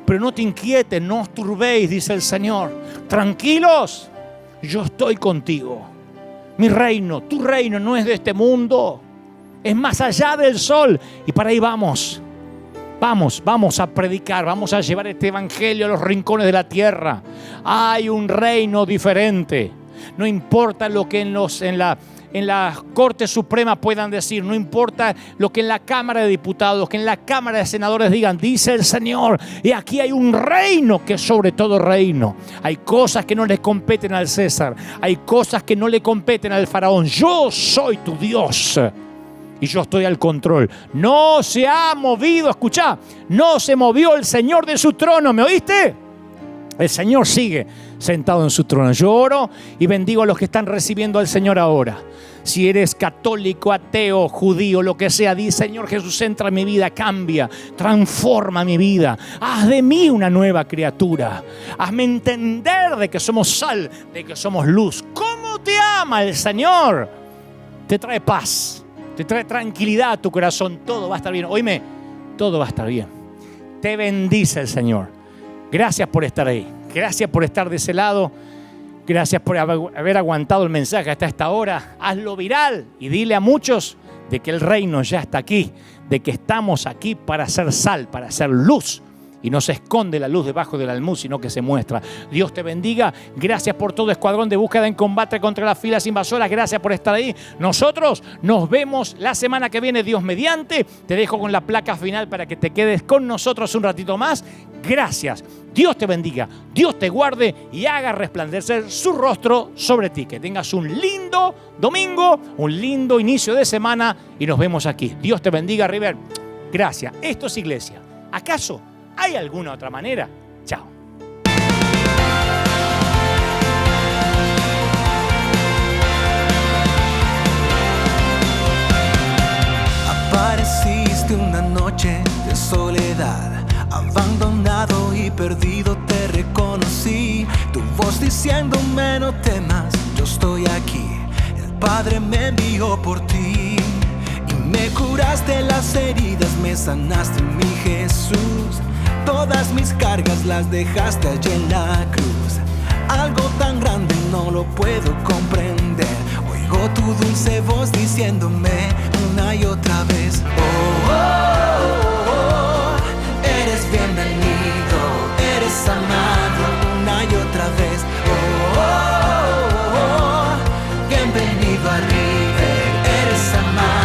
Speaker 1: Pero no te inquietes, no os turbéis, dice el Señor. Tranquilos, yo estoy contigo. Mi reino, tu reino no es de este mundo, es más allá del sol. Y para ahí vamos. Vamos a predicar, vamos a llevar este evangelio a los rincones de la tierra. Hay un reino diferente. No importa lo que en la Corte Suprema puedan decir, no importa lo que en la Cámara de Diputados, que en la Cámara de Senadores digan, dice el Señor, y aquí hay un reino que es sobre todo reino. Hay cosas que no le competen al César, hay cosas que no le competen al faraón. Yo soy tu Dios y yo estoy al control. No se ha movido, escuchá, no se movió el Señor de su trono, ¿me oíste? El Señor sigue sentado en su trono. Yo oro y bendigo a los que están recibiendo al Señor ahora. Si eres católico, ateo, judío, lo que sea, di, Señor Jesús, entra en mi vida, cambia, transforma mi vida. Haz de mí una nueva criatura. Hazme entender de que somos sal, de que somos luz. ¿Cómo te ama el Señor? Te trae paz, te trae tranquilidad a tu corazón. Todo va a estar bien. Oíme, todo va a estar bien. Te bendice el Señor. Gracias por estar ahí. Gracias por estar de ese lado. Gracias por haber aguantado el mensaje hasta esta hora. Hazlo viral y dile a muchos de que el reino ya está aquí, de que estamos aquí para hacer sal, para hacer luz. Y no se esconde la luz debajo del almud, sino que se muestra. Dios te bendiga. Gracias por todo escuadrón de búsqueda en combate contra las filas invasoras. Gracias por estar ahí. Nosotros nos vemos la semana que viene, Dios mediante. Te dejo con la placa final para que te quedes con nosotros un ratito más. Gracias. Dios te bendiga. Dios te guarde y haga resplandecer su rostro sobre ti. Que tengas un lindo domingo, un lindo inicio de semana y nos vemos aquí. Dios te bendiga, River. Gracias. Esto es iglesia. ¿Acaso hay alguna otra manera? Chao.
Speaker 11: Apareciste una noche de soledad, abandonado y perdido te reconocí. Tu voz diciéndome no temas, yo estoy aquí. El Padre me envió por ti y me curaste las heridas, me sanaste, mi Jesús. Todas mis cargas las dejaste allí en la cruz. Algo tan grande no lo puedo comprender. Oigo tu dulce voz diciéndome una y otra vez: oh, oh, oh, eres bienvenido, eres amado una y otra vez. Oh, oh, oh, bienvenido a River, eres amado.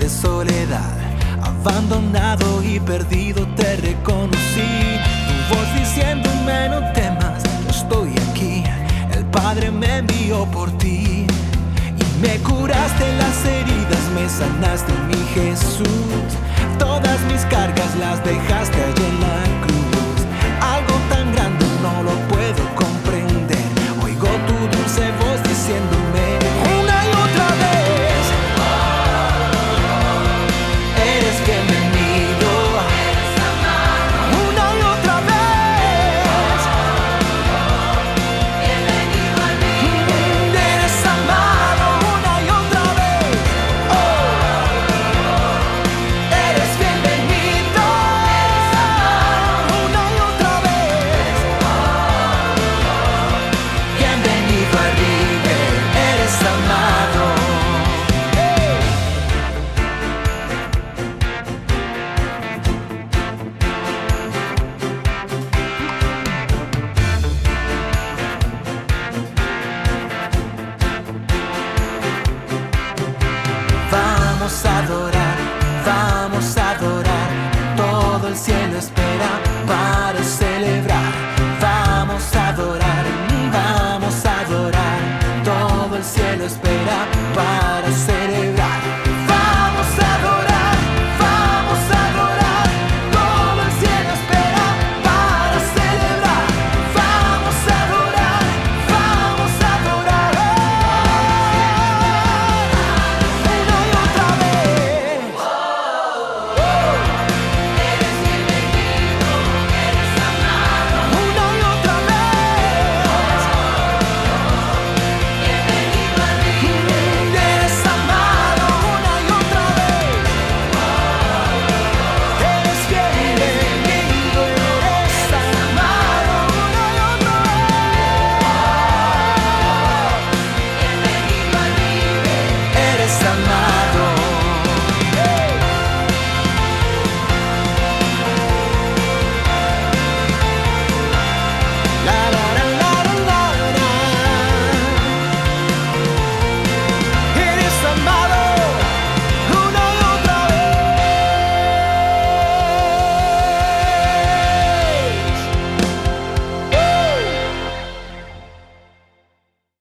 Speaker 11: De soledad, abandonado y perdido te reconocí. Tu voz diciéndome no temas, yo estoy aquí. El Padre me envió por ti y me curaste las heridas, me sanaste, mi Jesús. Todas mis cargas las dejaste allí en la cruz. Algo tan grande no lo puedo comprender. Oigo tu dulce voz diciéndome una y otra vez: bienvenido, eres amado una y otra vez. Bienvenido a mí, eres amado una y otra vez. Oh, eres bienvenido, eres amado una y otra vez. Oh, bienvenido a River, eres amado. Vamos a adorar, todo el cielo espera.